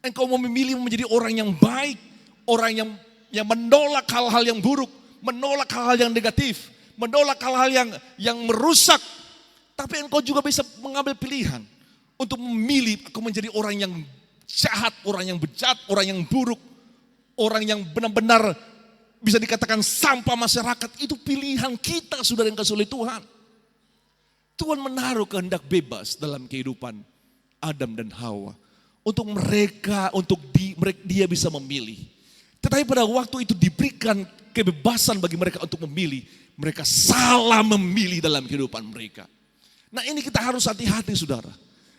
Engkau mau memilih menjadi orang yang baik, orang yang yang menolak hal-hal yang buruk, menolak hal-hal yang negatif, menolak hal-hal yang merusak. Tapi engkau juga bisa mengambil pilihan untuk memilih aku menjadi orang yang jahat, orang yang bejat, orang yang buruk, orang yang benar-benar bisa dikatakan sampah masyarakat. Itu pilihan kita, saudara yang kasih oleh Tuhan. Tuhan menaruh kehendak bebas dalam kehidupan Adam dan Hawa. Untuk mereka, dia bisa memilih. Tetapi pada waktu itu diberikan kebebasan bagi mereka untuk memilih. Mereka salah memilih dalam kehidupan mereka. Nah, ini kita harus hati-hati, saudara.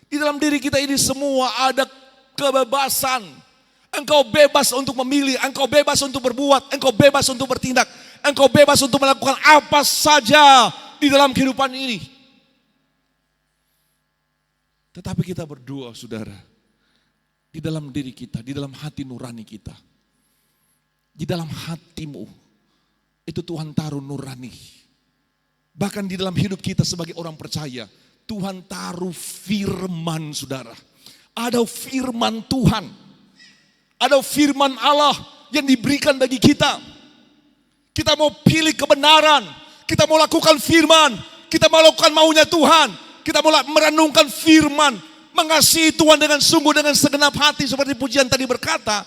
Di dalam diri kita ini semua ada kebebasan. Engkau bebas untuk memilih, engkau bebas untuk berbuat, engkau bebas untuk bertindak, engkau bebas untuk melakukan apa saja di dalam kehidupan ini. Tetapi kita berdoa, saudara, di dalam diri kita, di dalam hati nurani kita, di dalam hatimu, itu Tuhan taruh nurani. Bahkan di dalam hidup kita sebagai orang percaya, Tuhan taruh firman, saudara. Ada firman Tuhan, ada firman Allah yang diberikan bagi kita. Kita mau pilih kebenaran, kita mau lakukan firman, kita mau lakukan maunya Tuhan, kita mau merenungkan firman, mengasihi Tuhan dengan sungguh, dengan segenap hati seperti pujian tadi berkata.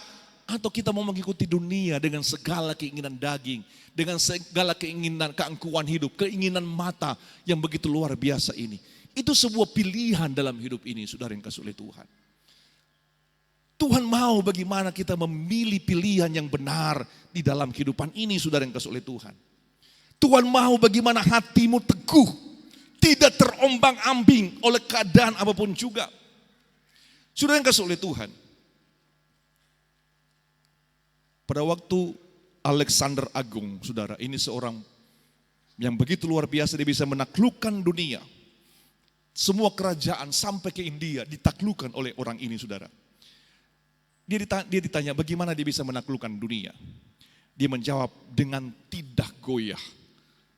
Atau kita mau mengikuti dunia dengan segala keinginan daging, dengan segala keinginan keangkuhan hidup, keinginan mata yang begitu luar biasa ini. Itu sebuah pilihan dalam hidup ini, saudara yang kasih oleh Tuhan. Tuhan mau bagaimana kita memilih pilihan yang benar di dalam kehidupan ini, saudara yang kasih oleh Tuhan. Tuhan mau bagaimana hatimu teguh, tidak terombang-ambing oleh keadaan apapun juga. Saudara yang kasih oleh Tuhan. Pada waktu Alexander Agung, saudara, ini seorang yang begitu luar biasa, dia bisa menaklukkan dunia. Semua kerajaan sampai ke India ditaklukkan oleh orang ini, saudara. Dia ditanya bagaimana dia bisa menaklukkan dunia. Dia menjawab dengan tidak goyah.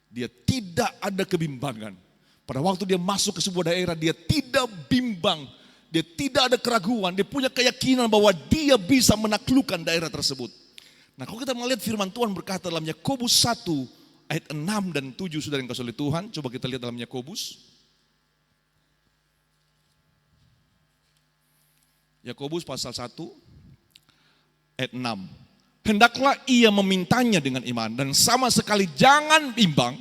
Dia tidak ada kebimbangan. Pada waktu dia masuk ke sebuah daerah, dia tidak bimbang. Dia tidak ada keraguan. Dia punya keyakinan bahwa dia bisa menaklukkan daerah tersebut. Nah, kalau kita melihat firman Tuhan berkata dalam Yakobus 1 ayat 6 dan 7, saudara yang kasih oleh Tuhan. Coba kita lihat dalam Yakobus. Yakobus pasal 1 ayat 6. Hendaklah ia memintanya dengan iman dan sama sekali jangan bimbang.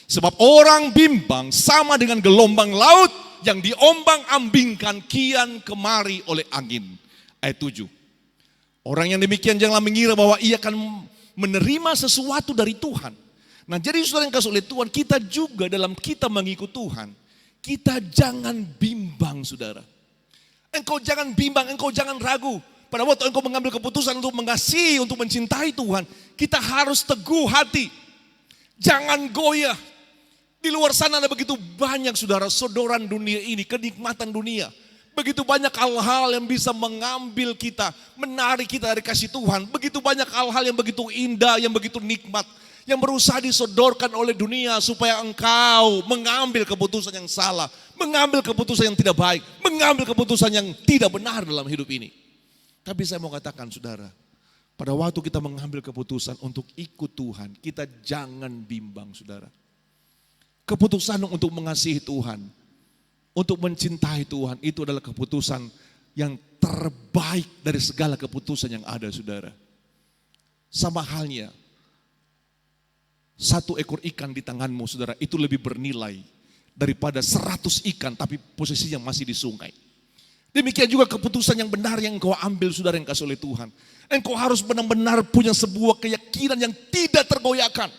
Sebab orang bimbang sama dengan gelombang laut yang diombang-ambingkan kian kemari oleh angin. Ayat 7. Orang yang demikian janganlah mengira bahwa ia akan menerima sesuatu dari Tuhan. Nah, jadi saudara yang kasih oleh Tuhan, kita juga dalam kita mengikut Tuhan, kita jangan bimbang, saudara. Engkau jangan bimbang, engkau jangan ragu. Pada waktu engkau mengambil keputusan untuk mengasihi, untuk mencintai Tuhan, kita harus teguh hati. Jangan goyah. Di luar sana ada begitu banyak, saudara, sodoran dunia ini, kenikmatan dunia. Begitu banyak hal-hal yang bisa mengambil kita, menarik kita dari kasih Tuhan. Begitu banyak hal-hal yang begitu indah, yang begitu nikmat, yang berusaha disodorkan oleh dunia supaya engkau mengambil keputusan yang salah, mengambil keputusan yang tidak baik, mengambil keputusan yang tidak benar dalam hidup ini. Tapi saya mau katakan, saudara, pada waktu kita mengambil keputusan untuk ikut Tuhan, kita jangan bimbang, saudara. Keputusan untuk mengasihi Tuhan, untuk mencintai Tuhan, itu adalah keputusan yang terbaik dari segala keputusan yang ada, saudara. Sama halnya, satu ekor ikan di tanganmu, saudara, itu lebih bernilai daripada 100 ikan tapi posisinya masih di sungai. Demikian juga keputusan yang benar yang engkau ambil, saudara yang kasih oleh Tuhan. Engkau harus benar-benar punya sebuah keyakinan yang tidak tergoyahkan.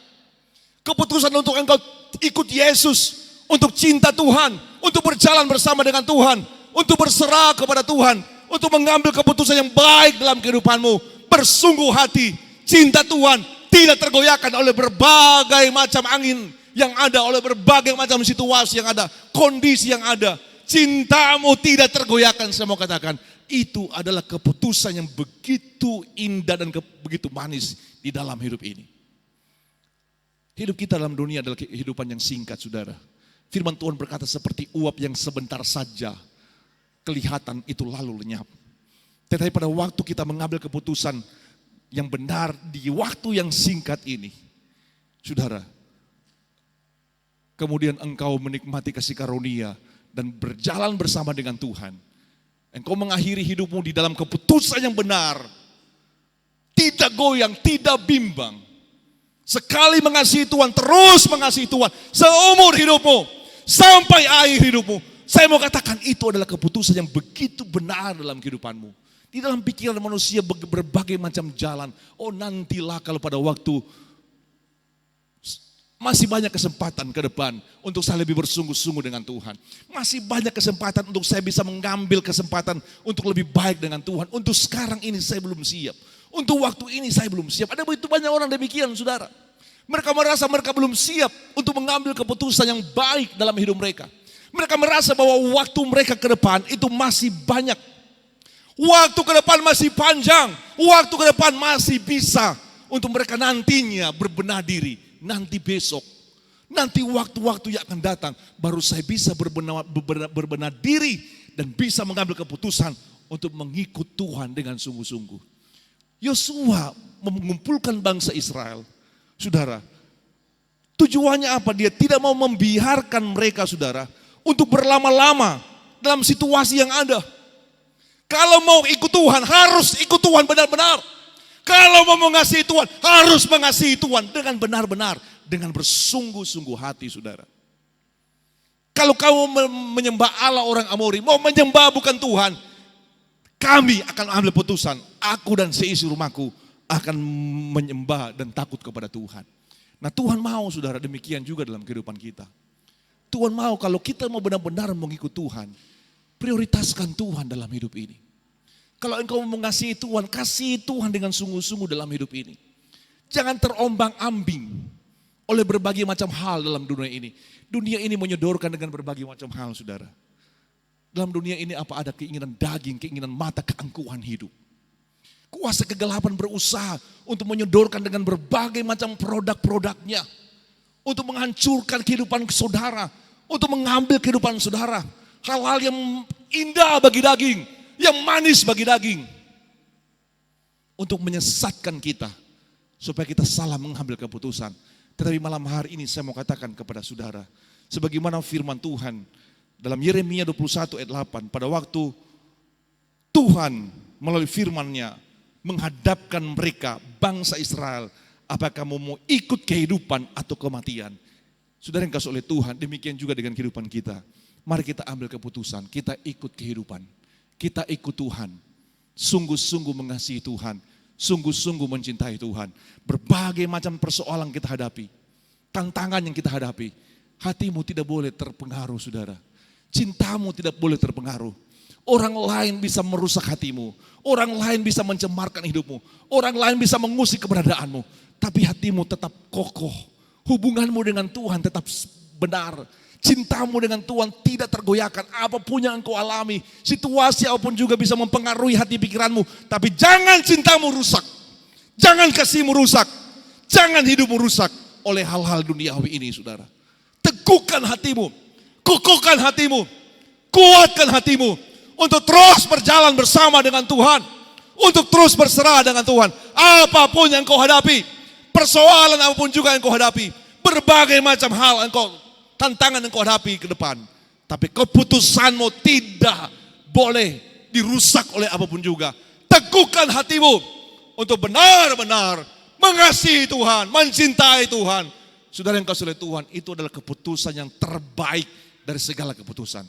Keputusan untuk engkau ikut Yesus, untuk cinta Tuhan, untuk berjalan bersama dengan Tuhan, untuk berserah kepada Tuhan, untuk mengambil keputusan yang baik dalam kehidupanmu, bersungguh hati, cinta Tuhan, tidak tergoyahkan oleh berbagai macam angin yang ada, oleh berbagai macam situasi yang ada, kondisi yang ada. Cintamu tidak tergoyahkan, saya mau katakan, itu adalah keputusan yang begitu indah dan begitu manis di dalam hidup ini. Hidup kita dalam dunia adalah kehidupan yang singkat, saudara. Firman Tuhan berkata seperti uap yang sebentar saja kelihatan itu lalu lenyap. Tetapi pada waktu kita mengambil keputusan yang benar di waktu yang singkat ini. Saudara, kemudian engkau menikmati kasih karunia dan berjalan bersama dengan Tuhan. Engkau mengakhiri hidupmu di dalam keputusan yang benar. Tidak goyang, tidak bimbang. Sekali mengasihi Tuhan, terus mengasihi Tuhan. Seumur hidupmu, sampai akhir hidupmu. Saya mau katakan itu adalah keputusan yang begitu benar dalam kehidupanmu. Di dalam pikiran manusia berbagai macam jalan. Oh nantilah kalau pada waktu masih banyak kesempatan ke depan untuk saya lebih bersungguh-sungguh dengan Tuhan. Masih banyak kesempatan untuk saya bisa mengambil kesempatan untuk lebih baik dengan Tuhan. Untuk sekarang ini saya belum siap. Untuk waktu ini saya belum siap. Ada begitu banyak orang demikian, saudara. Mereka merasa mereka belum siap untuk mengambil keputusan yang baik dalam hidup mereka. Mereka merasa bahwa waktu mereka ke depan itu masih banyak. Waktu ke depan masih panjang. Waktu ke depan masih bisa untuk mereka nantinya berbenah diri. Nanti besok, nanti waktu-waktu yang akan datang, baru saya bisa berbenah diri dan bisa mengambil keputusan untuk mengikut Tuhan dengan sungguh-sungguh. Yosua mengumpulkan bangsa Israel, saudara. Tujuannya apa? Dia tidak mau membiarkan mereka, saudara, untuk berlama-lama dalam situasi yang ada. Kalau mau ikut Tuhan, harus ikut Tuhan benar-benar. Kalau mau mengasihi Tuhan, harus mengasihi Tuhan dengan benar-benar, dengan bersungguh-sungguh hati, saudara. Kalau kamu menyembah Allah orang Amori, mau menyembah bukan Tuhan, kami akan ambil putusan, aku dan seisi rumahku akan menyembah dan takut kepada Tuhan. Nah Tuhan mau, saudara, demikian juga dalam kehidupan kita. Tuhan mau kalau kita mau benar-benar mengikut Tuhan, prioritaskan Tuhan dalam hidup ini. Kalau engkau mengasihi Tuhan, kasih Tuhan dengan sungguh-sungguh dalam hidup ini. Jangan terombang-ambing oleh berbagai macam hal dalam dunia ini. Dunia ini menyodorkan dengan berbagai macam hal, saudara. Dalam dunia ini apa ada keinginan daging, keinginan mata, keangkuhan hidup. Kuasa kegelapan berusaha untuk menyodorkan dengan berbagai macam produk-produknya. Untuk menghancurkan kehidupan saudara. Untuk mengambil kehidupan saudara. Hal-hal yang indah bagi daging, yang manis bagi daging, untuk menyesatkan kita supaya kita salah mengambil keputusan. Tetapi malam hari ini saya mau katakan kepada saudara, sebagaimana firman Tuhan dalam Yeremia 21 ayat 8, pada waktu Tuhan melalui firman-Nya menghadapkan mereka, bangsa Israel, apakah kamu mau ikut kehidupan atau kematian? Saudara yang kasih oleh Tuhan, demikian juga dengan kehidupan kita. Mari kita ambil keputusan, kita ikut kehidupan. Kita ikut Tuhan, sungguh-sungguh mengasihi Tuhan, sungguh-sungguh mencintai Tuhan. Berbagai macam persoalan kita hadapi, tantangan yang kita hadapi, hatimu tidak boleh terpengaruh, saudara. Cintamu tidak boleh terpengaruh. Orang lain bisa merusak hatimu, orang lain bisa mencemarkan hidupmu, orang lain bisa mengusik keberadaanmu, tapi hatimu tetap kokoh. Hubunganmu dengan Tuhan tetap benar. Cintamu dengan Tuhan tidak tergoyahkan. Apapun yang engkau alami, situasi apapun juga bisa mempengaruhi hati pikiranmu. Tapi jangan cintamu rusak. Jangan kasihmu rusak. Jangan hidupmu rusak oleh hal-hal duniawi ini, saudara. Teguhkan hatimu. Kokohkan hatimu. Kuatkan hatimu. Untuk terus berjalan bersama dengan Tuhan. Untuk terus berserah dengan Tuhan. Apapun yang engkau hadapi. Persoalan apapun juga yang engkau hadapi. Berbagai macam hal tantangan yang kau hadapi ke depan. Tapi keputusanmu tidak boleh dirusak oleh apapun juga. Teguhkan hatimu untuk benar-benar mengasihi Tuhan, mencintai Tuhan. Saudara yang kasih oleh Tuhan, itu adalah keputusan yang terbaik dari segala keputusan.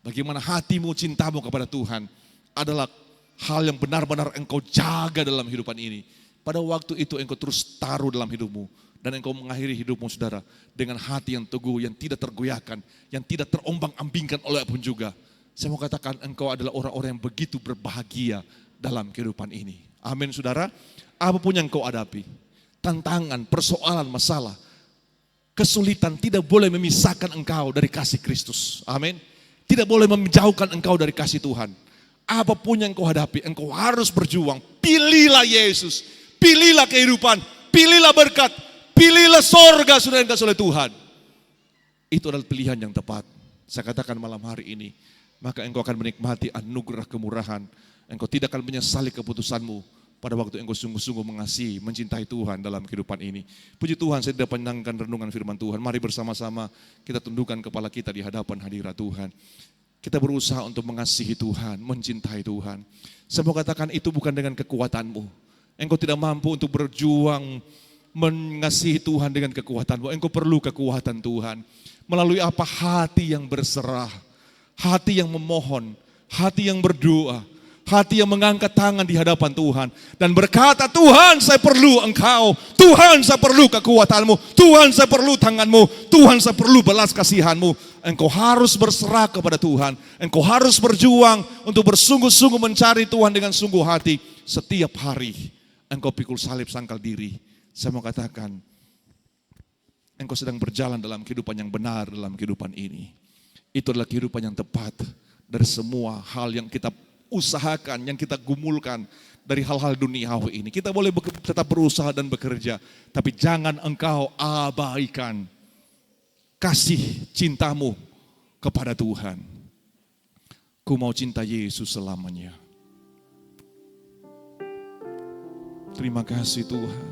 Bagaimana hatimu, cintamu kepada Tuhan adalah hal yang benar-benar engkau jaga dalam kehidupan ini. Pada waktu itu engkau terus taruh dalam hidupmu. Dan engkau mengakhiri hidupmu, saudara, dengan hati yang teguh, yang tidak tergoyahkan, yang tidak terombang-ambingkan oleh apapun juga. Saya mau katakan engkau adalah orang-orang yang begitu berbahagia dalam kehidupan ini. Amin, saudara. Apapun yang engkau hadapi, tantangan, persoalan, masalah, kesulitan tidak boleh memisahkan engkau dari kasih Kristus. Amin. Tidak boleh menjauhkan engkau dari kasih Tuhan. Apapun yang engkau hadapi, engkau harus berjuang. Pilihlah Yesus, pilihlah kehidupan, pilihlah berkat, pilihlah sorga, saudara yang kasih oleh Tuhan. Itu adalah pilihan yang tepat. Saya katakan malam hari ini, maka engkau akan menikmati anugerah kemurahan. Engkau tidak akan menyesali keputusanmu pada waktu engkau sungguh-sungguh mengasihi, mencintai Tuhan dalam kehidupan ini. Puji Tuhan, saya tidak panjangkan renungan firman Tuhan. Mari bersama-sama kita tundukkan kepala kita di hadapan hadirat Tuhan. Kita berusaha untuk mengasihi Tuhan, mencintai Tuhan. Saya mau katakan itu bukan dengan kekuatanmu. Engkau tidak mampu untuk berjuang mengasihi Tuhan dengan kekuatanmu. Engkau perlu kekuatan Tuhan. Melalui apa? Hati yang berserah, hati yang memohon, hati yang berdoa, hati yang mengangkat tangan di hadapan Tuhan dan berkata, Tuhan saya perlu Engkau, Tuhan saya perlu kekuatanmu, Tuhan saya perlu tanganmu, Tuhan saya perlu belas kasihanmu. Engkau harus berserah kepada Tuhan, engkau harus berjuang untuk bersungguh-sungguh mencari Tuhan dengan sungguh hati. Setiap hari engkau pikul salib sangkal diri. Saya mau katakan, engkau sedang berjalan dalam kehidupan yang benar dalam kehidupan ini. Itu adalah kehidupan yang tepat dari semua hal yang kita usahakan, yang kita gumulkan dari hal-hal duniawi ini. Kita boleh tetap berusaha dan bekerja, tapi jangan engkau abaikan kasih cintamu kepada Tuhan. Ku mau cinta Yesus selamanya. Terima kasih Tuhan.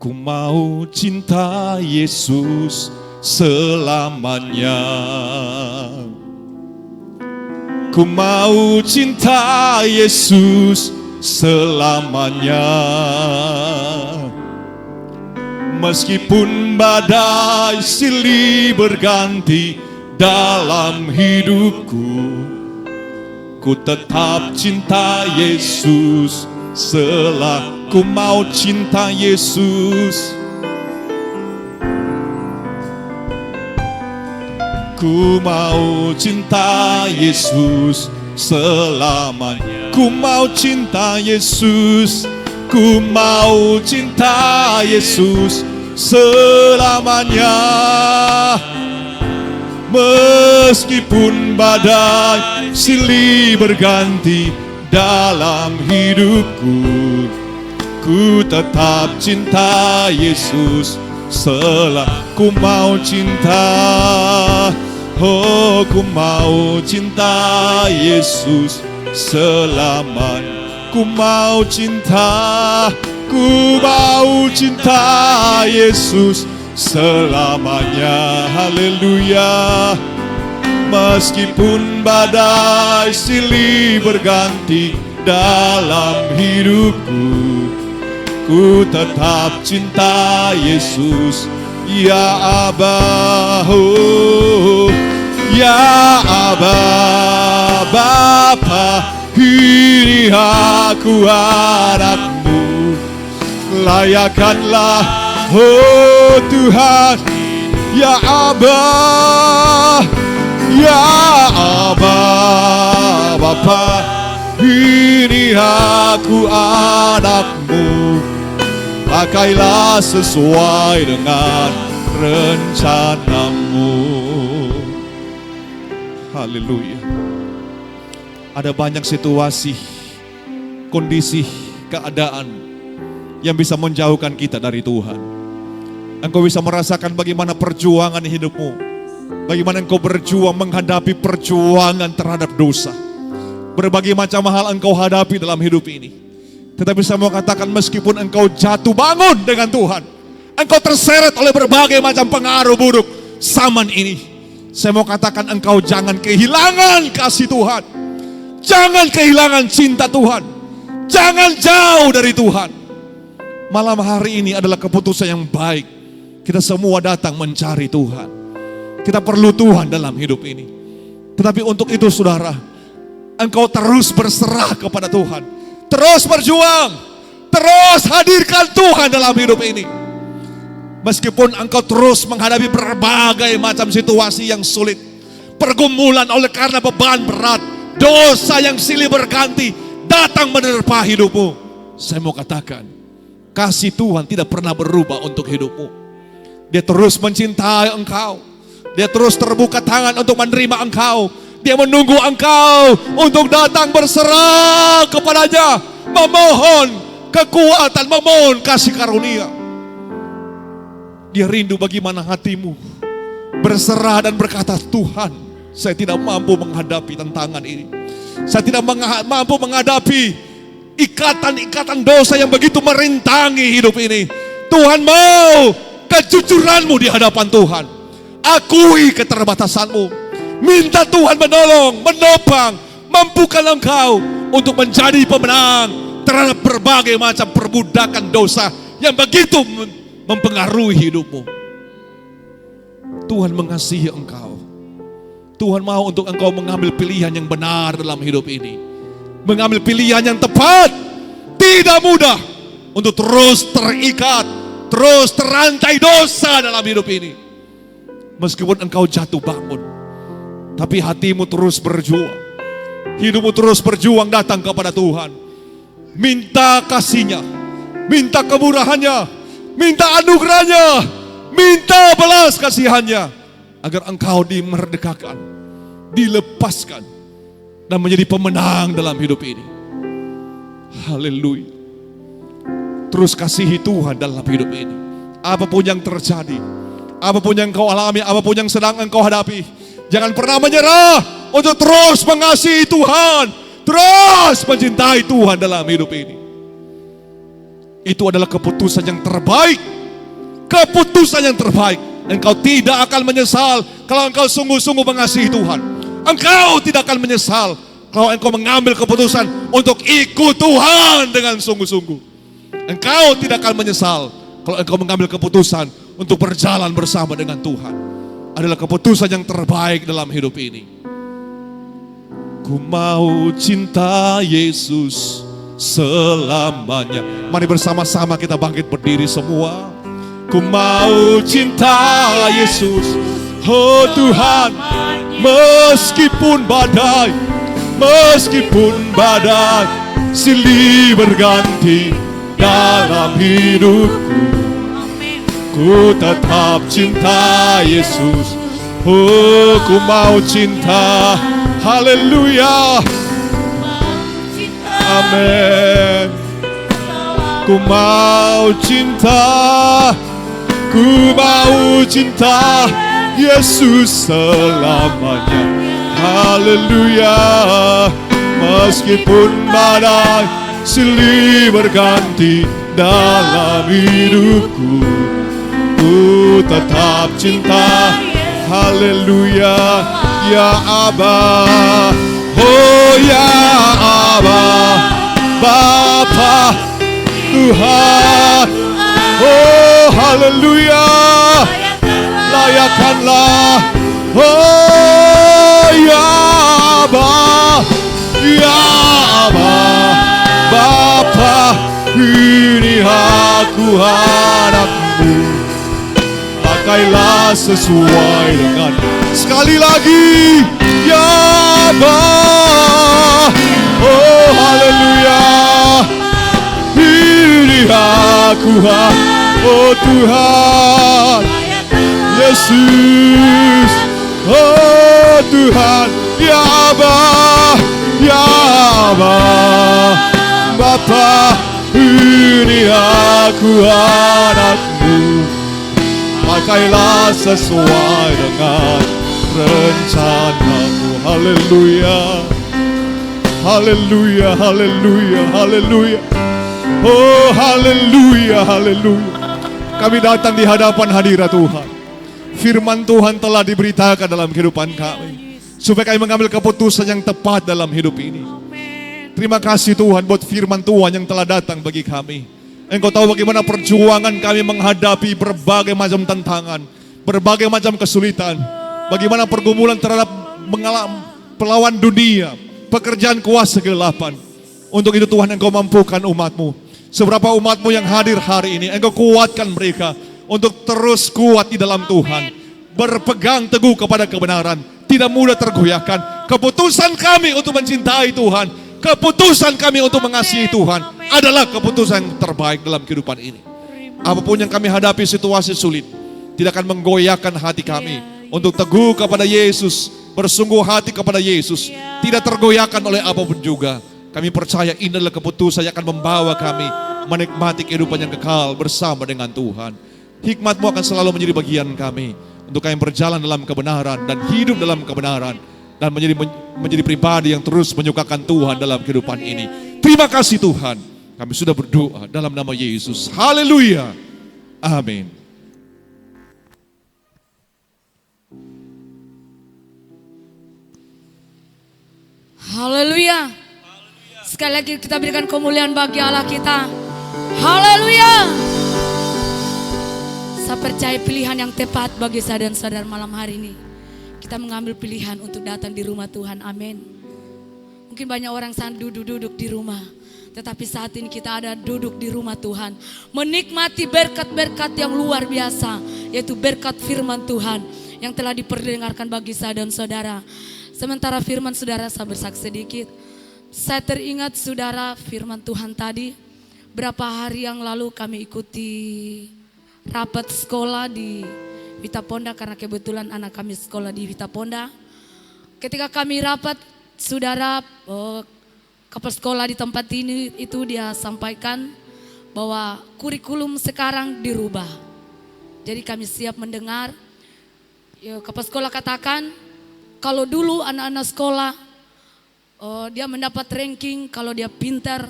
Ku mau cinta Yesus selamanya. Ku mau cinta Yesus selamanya. Meskipun badai silih berganti dalam hidupku, ku tetap cinta Yesus ku mau cinta Yesus. Ku mau cinta Yesus selamanya. Ku mau cinta Yesus. Ku mau cinta Yesus selamanya. Meskipun badai silih berganti dalam hidupku, ku tetap cinta Yesus ku mau cinta. Oh, ku mau cinta Yesus selamanya. Ku mau cinta Yesus selamanya. Haleluya. Meskipun badai silih berganti dalam hidupku, ku tetap cinta Yesus. Ya Abba, oh, ya Abba, Bapa, ini aku anakmu. Layakanlah, oh Tuhan, ya Abba, ya Abba, Bapa, ini aku anakmu. Pakailah sesuai dengan rencanamu. Haleluya. Ada banyak situasi, kondisi, keadaan yang bisa menjauhkan kita dari Tuhan. Engkau bisa merasakan bagaimana perjuangan hidupmu, bagaimana engkau berjuang menghadapi perjuangan terhadap dosa. Berbagai macam hal engkau hadapi dalam hidup ini. Tetapi saya mau katakan, meskipun engkau jatuh bangun dengan Tuhan, engkau terseret oleh berbagai macam pengaruh buruk zaman ini, saya mau katakan engkau jangan kehilangan kasih Tuhan. Jangan kehilangan cinta Tuhan. Jangan jauh dari Tuhan. Malam hari ini adalah keputusan yang baik. Kita semua datang mencari Tuhan. Kita perlu Tuhan dalam hidup ini. Tetapi untuk itu saudara, engkau terus berserah kepada Tuhan. Terus berjuang, terus hadirkan Tuhan dalam hidup ini. Meskipun engkau terus menghadapi berbagai macam situasi yang sulit, pergumulan oleh karena beban berat, dosa yang silih berganti datang menerpa hidupmu. Saya mau katakan, kasih Tuhan tidak pernah berubah untuk hidupmu. Dia terus mencintai engkau. Dia terus terbuka tangan untuk menerima engkau. Dia menunggu engkau untuk datang berserah kepadanya, memohon kekuatan, memohon kasih karunia. Dia rindu bagaimana hatimu berserah dan berkata, Tuhan, saya tidak mampu menghadapi tantangan ini. Saya tidak mampu menghadapi ikatan-ikatan dosa yang begitu merintangi hidup ini. Tuhan mau kejujuranmu di hadapan Tuhan. Akui keterbatasanmu. Minta Tuhan menolong, menopang, mampukan engkau untuk menjadi pemenang terhadap berbagai macam perbudakan dosa yang begitu mempengaruhi hidupmu. Tuhan mengasihi engkau. Tuhan mau untuk engkau mengambil pilihan yang benar dalam hidup ini. Mengambil pilihan yang tepat. Tidak mudah untuk terus terikat, terus terantai dosa dalam hidup ini. Meskipun engkau jatuh bangun, tapi hatimu terus berjuang. Hidupmu terus berjuang datang kepada Tuhan. Minta kasih-Nya, minta kemurahan-Nya, minta anugerah-Nya, minta belas kasihan-Nya, agar engkau dimerdekakan, dilepaskan, dan menjadi pemenang dalam hidup ini. Haleluya. Terus kasihi Tuhan dalam hidup ini. Apapun yang terjadi, apapun yang kau alami, apapun yang sedang engkau hadapi, jangan pernah menyerah untuk terus mengasihi Tuhan, terus mencintai Tuhan dalam hidup ini. Itu adalah keputusan yang terbaik. Keputusan yang terbaik. Engkau tidak akan menyesal kalau engkau sungguh-sungguh mengasihi Tuhan. Engkau tidak akan menyesal kalau engkau mengambil keputusan untuk ikut Tuhan dengan sungguh-sungguh. Engkau tidak akan menyesal kalau engkau mengambil keputusan untuk berjalan bersama dengan Tuhan. Adalah keputusan yang terbaik dalam hidup ini. Ku mau cinta Yesus selamanya. Mari bersama-sama kita bangkit berdiri semua. Ku mau cinta Yesus, oh Tuhan, meskipun badai silih berganti dalam hidupku, ku tetap cinta Yesus. Oh, ku mau cinta. Haleluya. Amin. Ku mau cinta. Ku mau cinta Yesus selamanya. Haleluya. Meskipun badai silih berganti dalam hidupku, ku tetap cinta. Haleluya. Ya Abba, oh ya Abba, Bapa Tuhan. Oh haleluya. Layakanlah. Oh ya Abba, ya Abba, Bapa, ini aku anakmu. Pakailah sesuai dengan. Sekali lagi, ya Abba. Oh haleluya. Ini aku, oh Tuhan Yesus. Oh Tuhan, ya Abba, ya Abba, Bapa, ini aku anakmu. Pakailah sesuai dengan rencanamu. Haleluya. Haleluya, haleluya, haleluya. Oh haleluya, haleluya. Kami datang di hadapan hadirat Tuhan. Firman Tuhan telah diberitakan dalam kehidupan kami, supaya kami mengambil keputusan yang tepat dalam hidup ini. Terima kasih Tuhan buat firman Tuhan yang telah datang bagi kami. Engkau tahu bagaimana perjuangan kami menghadapi berbagai macam tantangan, berbagai macam kesulitan. Bagaimana pergumulan terhadap pelawan dunia, pekerjaan kuasa kegelapan. Untuk itu Tuhan, Engkau mampukan umat-Mu. Seberapa umat-Mu yang hadir hari ini, Engkau kuatkan mereka untuk terus kuat di dalam Tuhan. Berpegang teguh kepada kebenaran, tidak mudah tergoyahkan. Keputusan kami untuk mencintai Tuhan, keputusan kami untuk mengasihi Tuhan adalah keputusan yang terbaik dalam kehidupan ini. Apapun yang kami hadapi, situasi sulit, tidak akan menggoyahkan hati kami untuk teguh kepada Yesus, bersungguh hati kepada Yesus, tidak tergoyahkan oleh apapun juga. Kami percaya ini adalah keputusan yang akan membawa kami menikmati kehidupan yang kekal bersama dengan Tuhan. Hikmat-Mu akan selalu menjadi bagian kami untuk kami berjalan dalam kebenaran dan hidup dalam kebenaran, dan menjadi pribadi yang terus menyukakan Tuhan dalam kehidupan ini. Terima kasih Tuhan. Kami sudah berdoa dalam nama Yesus. Haleluya. Amin. Haleluya. Sekali lagi kita berikan kemuliaan bagi Allah kita. Haleluya. Saya percaya pilihan yang tepat bagi saya dan saudara malam hari ini. Kita mengambil pilihan untuk datang di rumah Tuhan. Amin. Mungkin banyak orang sana duduk-duduk di rumah. Tetapi saat ini kita ada duduk di rumah Tuhan. Menikmati berkat-berkat yang luar biasa. Yaitu berkat firman Tuhan yang telah diperdengarkan bagi saya dan saudara. Sementara firman saudara, saya bersaksi sedikit. Saya teringat saudara firman Tuhan tadi. Berapa hari yang lalu kami ikuti rapat sekolah di Wita Ponda. Karena kebetulan anak kami sekolah di Wita Ponda. Ketika kami rapat, saudara, kepala sekolah di tempat ini itu dia sampaikan bahwa kurikulum sekarang dirubah. Jadi kami siap mendengar. Kepala sekolah katakan, kalau dulu anak-anak sekolah dia mendapat ranking kalau dia pintar,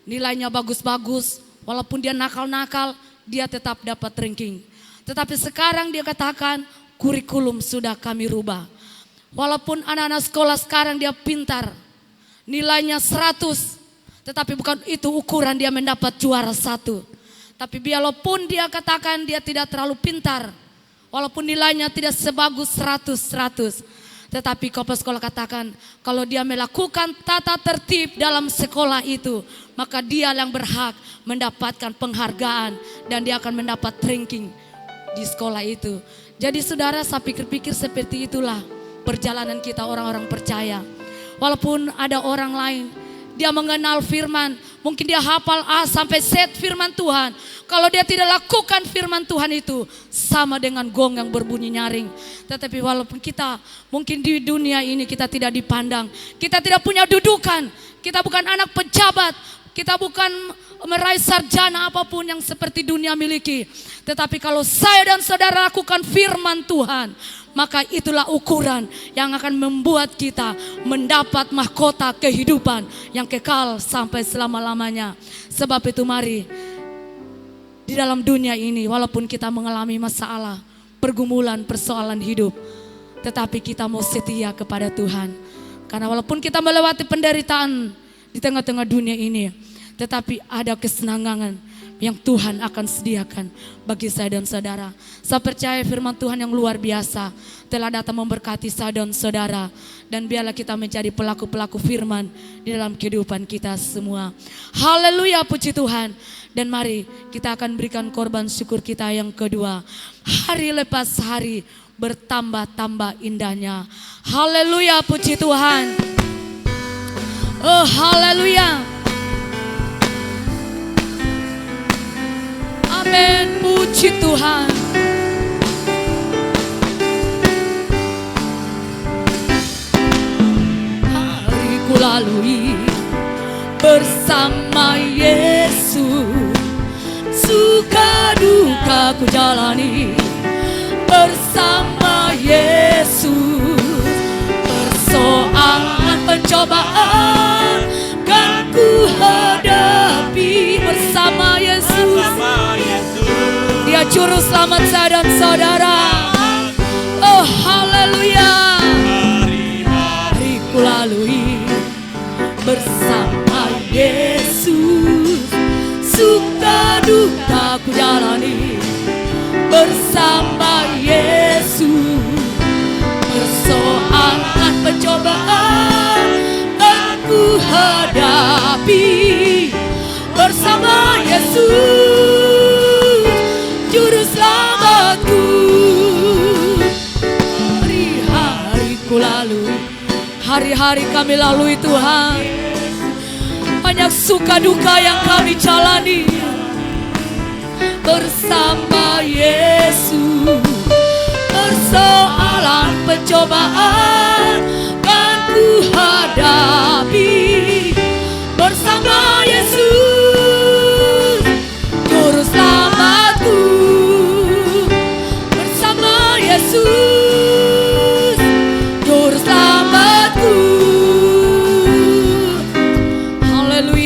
nilainya bagus-bagus, walaupun dia nakal-nakal, dia tetap dapat ranking. Tetapi sekarang dia katakan kurikulum sudah kami rubah. Walaupun anak-anak sekolah sekarang dia pintar, nilainya 100, tetapi bukan itu ukuran dia mendapat juara 1. Tapi biarpun dia katakan dia tidak terlalu pintar, walaupun nilainya tidak sebagus 100, tetapi kepala sekolah katakan kalau dia melakukan tata tertib dalam sekolah itu, maka dia yang berhak mendapatkan penghargaan dan dia akan mendapat ranking di sekolah itu. Jadi saudara, saya pikir-pikir seperti itulah perjalanan kita orang-orang percaya. Walaupun ada orang lain, dia mengenal firman, mungkin dia hafal A sampai Z firman Tuhan. Kalau dia tidak lakukan firman Tuhan itu, sama dengan gong yang berbunyi nyaring. Tetapi walaupun kita mungkin di dunia ini kita tidak dipandang, kita tidak punya dudukan, kita bukan anak pejabat, kita bukan meraih sarjana apapun yang seperti dunia miliki. Tetapi kalau saya dan saudara lakukan firman Tuhan, maka itulah ukuran yang akan membuat kita mendapat mahkota kehidupan yang kekal sampai selama-lamanya. Sebab itu mari, di dalam dunia ini walaupun kita mengalami masalah, pergumulan, persoalan hidup, tetapi kita mau setia kepada Tuhan. Karena walaupun kita melewati penderitaan di tengah-tengah dunia ini, tetapi ada kesenangan yang Tuhan akan sediakan bagi saya dan saudara. Saya percaya firman Tuhan yang luar biasa telah datang memberkati saya dan saudara. Dan biarlah kita menjadi pelaku-pelaku firman di dalam kehidupan kita semua. Haleluya, puji Tuhan. Dan mari kita akan berikan korban syukur kita yang kedua. Hari lepas hari bertambah-tambah indahnya. Haleluya, puji Tuhan. Oh, haleluya. Amin, puji Tuhan. Hari ku lalui bersama Yesus, suka duka ku jalani bersama Yesus. Persoalan pencobaan kan ku hadapi bersama Yesus. Dia juru selamat saya dan saudara. Oh haleluya. Hari ku lalui bersama Yesus, suka duka ku jalani bersama Yesus. Persoalan pencobaan kan ku hadapi bersama Yesus, juru selamatku. Hari-hari ku lalui, hari-hari kami lalui Tuhan. Banyak suka duka yang kami jalani bersama Yesus. Persoalan pencobaan kan ku hadapi bersama Yesus, juru selamatku. Bersama Yesus, juru selamatku. Haleluya.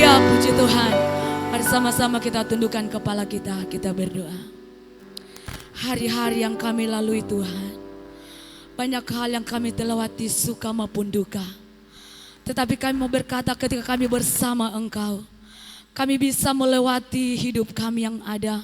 Sama-sama kita tundukkan kepala kita berdoa. Hari-hari yang kami lalui Tuhan, banyak hal yang kami lewati suka maupun duka. Tetapi kami mau berkata ketika kami bersama Engkau, kami bisa melewati hidup kami yang ada.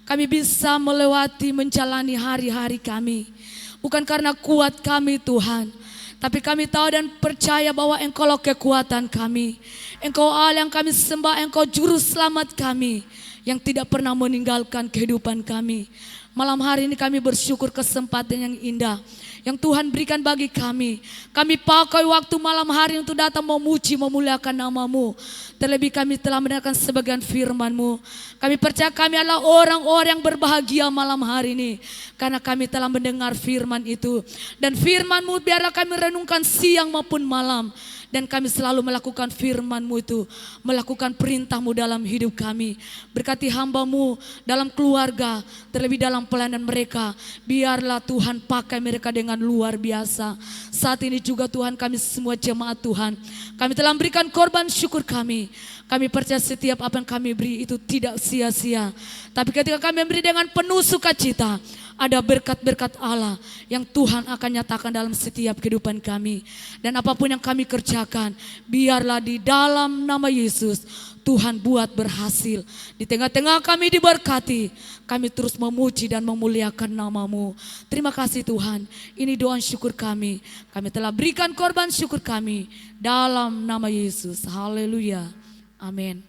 Kami bisa melewati menjalani hari-hari kami. Bukan karena kuat kami Tuhan, tapi kami tahu dan percaya bahwa Engkau lah kekuatan kami. Engkau Allah yang kami sembah, Engkau juru selamat kami yang tidak pernah meninggalkan kehidupan kami. Malam hari ini kami bersyukur kesempatan yang indah yang Tuhan berikan bagi kami. Kami pakai waktu malam hari untuk datang memuji, memuliakan nama-Mu. Terlebih kami telah mendengarkan sebagian firman-Mu. Kami percaya kami adalah orang-orang yang berbahagia malam hari ini, karena kami telah mendengar firman itu. Dan firman-Mu biarlah kami renungkan siang maupun malam. Dan kami selalu melakukan firman-Mu itu, melakukan perintah-Mu dalam hidup kami. Berkati hamba-Mu dalam keluarga, terlebih dalam pelayanan mereka. Biarlah Tuhan pakai mereka dengan luar biasa. Saat ini juga Tuhan, kami semua jemaat Tuhan, kami telah memberikan korban syukur kami. Kami percaya setiap apa yang kami beri itu tidak sia-sia. Tapi ketika kami memberi dengan penuh sukacita, ada berkat-berkat Allah yang Tuhan akan nyatakan dalam setiap kehidupan kami. Dan apapun yang kami kerjakan, biarlah di dalam nama Yesus Tuhan buat berhasil. Di tengah-tengah kami diberkati, kami terus memuji dan memuliakan nama-Mu. Terima kasih Tuhan, ini doa syukur kami. Kami telah berikan korban syukur kami dalam nama Yesus. Haleluya, amin.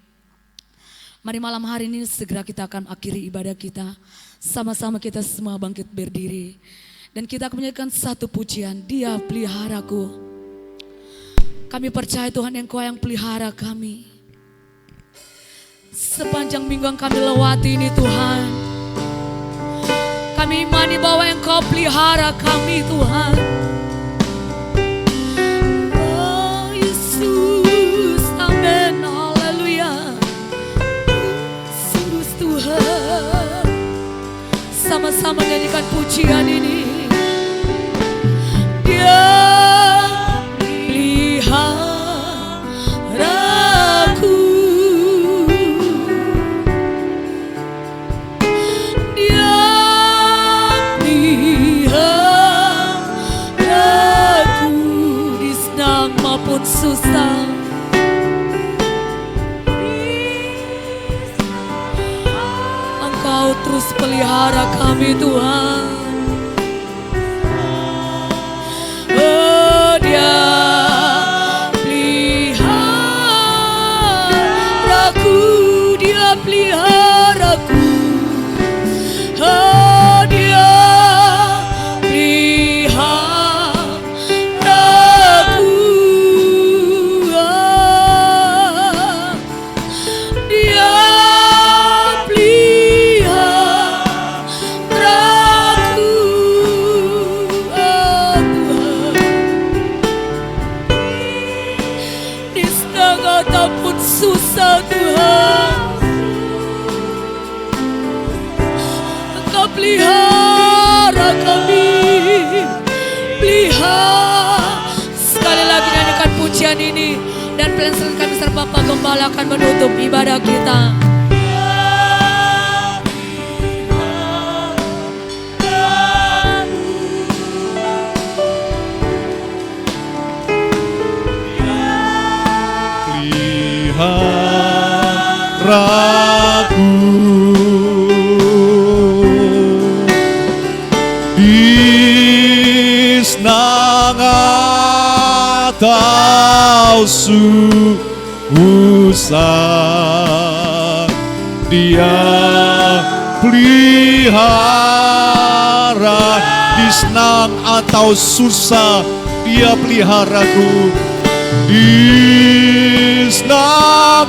Mari malam hari ini segera kita akan akhiri ibadah kita. Sama-sama kita semua bangkit berdiri. Dan kita akan menyanyikan satu pujian, Dia peliharaku. Kami percaya Tuhan Engkau yang pelihara kami. Sepanjang minggu yang kami lewati ini Tuhan, kami imani bahwa Engkau pelihara kami Tuhan. Oh Yesus, amin, haleluya. Yesus Tuhan. Sama-sama nyanyikan pujian ini. Dia peliharaku, Dia peliharaku di senang maupun susah. Engkau terus pelihara kami Tuhan. Oh Dia peliharaku, Dia peliharaku. Oh Dia peliharaku. Oh, Dia susah Tuhan, Engkau pelihara kami, pelihara. Sekali lagi nyanyikan pujian ini, dan pelan-pelan kami serta Bapak Gembala akan menutup ibadah kita. Ragu di senang atau susah, Dia pelihara. Di senang atau susah, Dia peliharaku. Di senang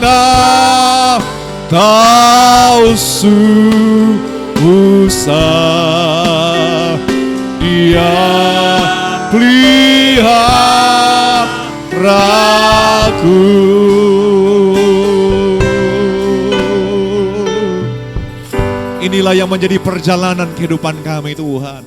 atau susah, Dia peliharaku. Inilah yang menjadi perjalanan kehidupan kami Tuhan.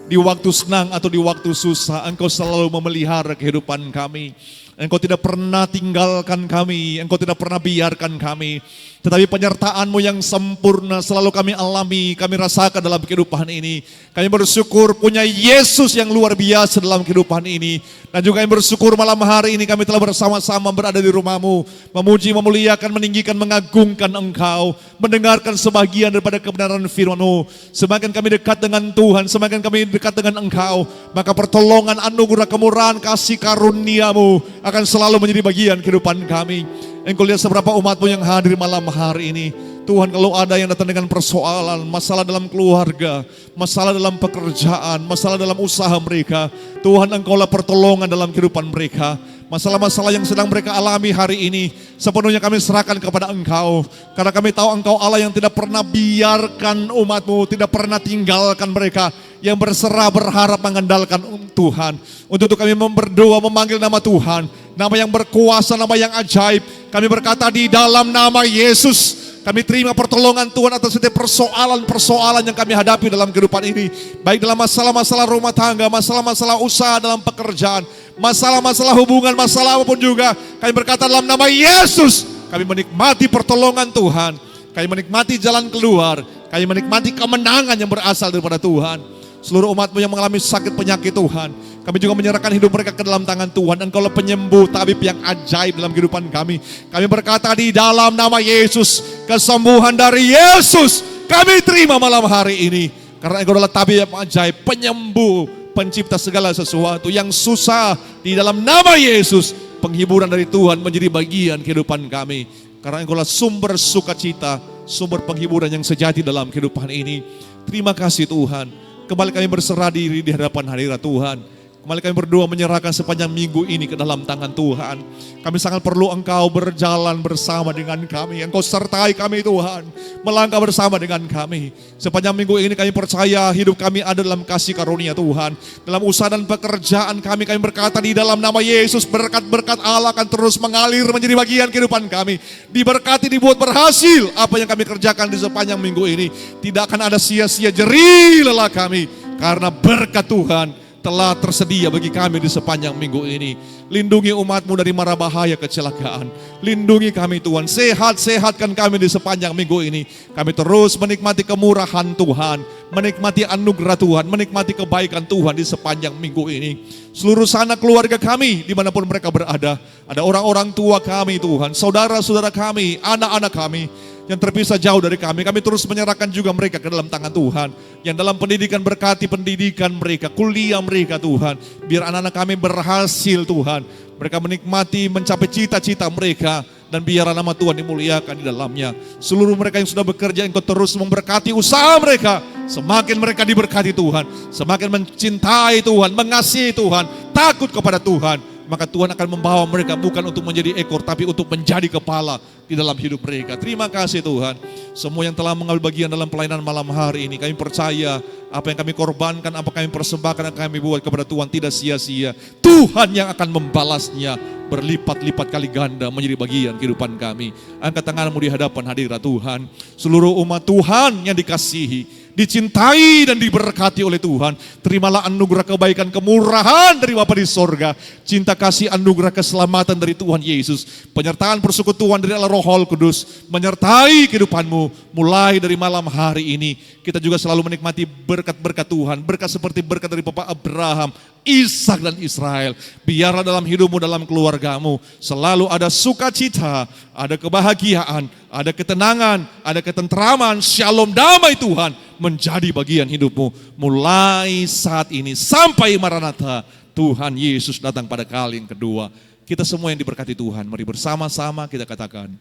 Di waktu senang atau di waktu susah, Engkau selalu memelihara kehidupan kami. Engkau tidak pernah tinggalkan kami, Engkau tidak pernah biarkan kami. Tetapi penyertaan-Mu yang sempurna selalu kami alami, kami rasakan dalam kehidupan ini. Kami bersyukur punya Yesus yang luar biasa dalam kehidupan ini. Dan juga kami bersyukur malam hari ini kami telah bersama-sama berada di rumah-Mu, memuji, memuliakan, meninggikan, mengagungkan Engkau, mendengarkan sebagian daripada kebenaran firman-Mu. Semakin kami dekat dengan Tuhan, semakin kami dekat dengan Engkau, maka pertolongan, anugerah, kemurahan, kasih karunia-Mu akan selalu menjadi bagian kehidupan kami. Engkau lihat seberapa umat-Mu yang hadir malam hari ini. Tuhan, kalau ada yang datang dengan persoalan, masalah dalam keluarga, masalah dalam pekerjaan, masalah dalam usaha mereka, Tuhan, Engkaulah pertolongan dalam kehidupan mereka. Masalah-masalah yang sedang mereka alami hari ini, sepenuhnya kami serahkan kepada Engkau. Karena kami tahu Engkau Allah yang tidak pernah biarkan umat-Mu, tidak pernah tinggalkan mereka, yang berserah berharap mengandalkan Tuhan. Untuk itu kami berdoa memanggil nama Tuhan, nama yang berkuasa, nama yang ajaib. Kami berkata di dalam nama Yesus, kami terima pertolongan Tuhan atas setiap persoalan-persoalan yang kami hadapi dalam kehidupan ini. Baik dalam masalah-masalah rumah tangga, masalah-masalah usaha dalam pekerjaan, masalah-masalah hubungan, masalah apapun juga. Kami berkata dalam nama Yesus, kami menikmati pertolongan Tuhan. Kami menikmati jalan keluar. Kami menikmati kemenangan yang berasal daripada Tuhan. Seluruh umat-Mu yang mengalami sakit penyakit Tuhan, kami juga menyerahkan hidup mereka ke dalam tangan Tuhan. Engkaulah penyembuh, tabib yang ajaib dalam kehidupan kami. Kami berkata di dalam nama Yesus, kesembuhan dari Yesus kami terima malam hari ini. Karena Engkau adalah tabib yang ajaib, penyembuh, pencipta segala sesuatu yang susah. Di dalam nama Yesus, penghiburan dari Tuhan menjadi bagian kehidupan kami. Karena Engkaulah sumber sukacita, sumber penghiburan yang sejati dalam kehidupan ini. Terima kasih Tuhan. Kembali kami berserah diri di hadapan hadirat Tuhan. Kembali kami berdoa menyerahkan sepanjang minggu ini ke dalam tangan Tuhan. Kami sangat perlu Engkau berjalan bersama dengan kami. Engkau sertai kami Tuhan, melangkah bersama dengan kami. Sepanjang minggu ini kami percaya hidup kami ada dalam kasih karunia Tuhan. Dalam usaha dan pekerjaan kami berkata di dalam nama Yesus, berkat-berkat Allah akan terus mengalir menjadi bagian kehidupan kami. Diberkati, dibuat berhasil apa yang kami kerjakan di sepanjang minggu ini. Tidak akan ada sia-sia, jerih lelah kami. Karena berkat Tuhan telah tersedia bagi kami di sepanjang minggu ini. Lindungi umat-Mu dari mara bahaya kecelakaan. Lindungi kami Tuhan, sehat-sehatkan kami di sepanjang minggu ini. Kami terus menikmati kemurahan Tuhan, menikmati anugerah Tuhan, menikmati kebaikan Tuhan di sepanjang minggu ini. Seluruh sanak keluarga kami, dimanapun mereka berada, ada orang-orang tua kami Tuhan, saudara-saudara kami, anak-anak kami, yang terpisah jauh dari kami terus menyerahkan juga mereka ke dalam tangan Tuhan. Yang dalam pendidikan berkati pendidikan mereka, kuliah mereka Tuhan. Biar anak-anak kami berhasil Tuhan. Mereka menikmati, mencapai cita-cita mereka. Dan biar nama Tuhan dimuliakan di dalamnya. Seluruh mereka yang sudah bekerja, Engkau terus memberkati usaha mereka. Semakin mereka diberkati Tuhan, semakin mencintai Tuhan, mengasihi Tuhan, takut kepada Tuhan, maka Tuhan akan membawa mereka bukan untuk menjadi ekor, tapi untuk menjadi kepala di dalam hidup mereka. Terima kasih Tuhan. Semua yang telah mengambil bagian dalam pelayanan malam hari ini, kami percaya apa yang kami korbankan, apa kami persembahkan, yang kami buat kepada Tuhan tidak sia-sia. Tuhan yang akan membalasnya berlipat-lipat kali ganda menjadi bagian kehidupan kami. Angkat tanganmu di hadapan hadirat Tuhan. Seluruh umat Tuhan yang dikasihi, dicintai dan diberkati oleh Tuhan. Terimalah anugerah kebaikan, kemurahan dari Bapa di sorga. Cinta kasih, anugerah keselamatan dari Tuhan Yesus. Penyertaan persekutuan dari Allah Roh Kudus menyertai kehidupanmu mulai dari malam hari ini. Kita juga selalu menikmati berkat-berkat Tuhan. Berkat seperti berkat dari Bapak Abraham, Ishak dan Israel. Biarlah dalam hidupmu, dalam keluargamu selalu ada sukacita, ada kebahagiaan, ada ketenangan, ada ketentraman, shalom, damai Tuhan menjadi bagian hidupmu mulai saat ini sampai Maranatha Tuhan Yesus datang pada kali yang kedua. Kita semua yang diberkati Tuhan, mari bersama-sama kita katakan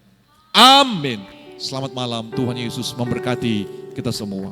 amin. Selamat malam, Tuhan Yesus memberkati kita semua.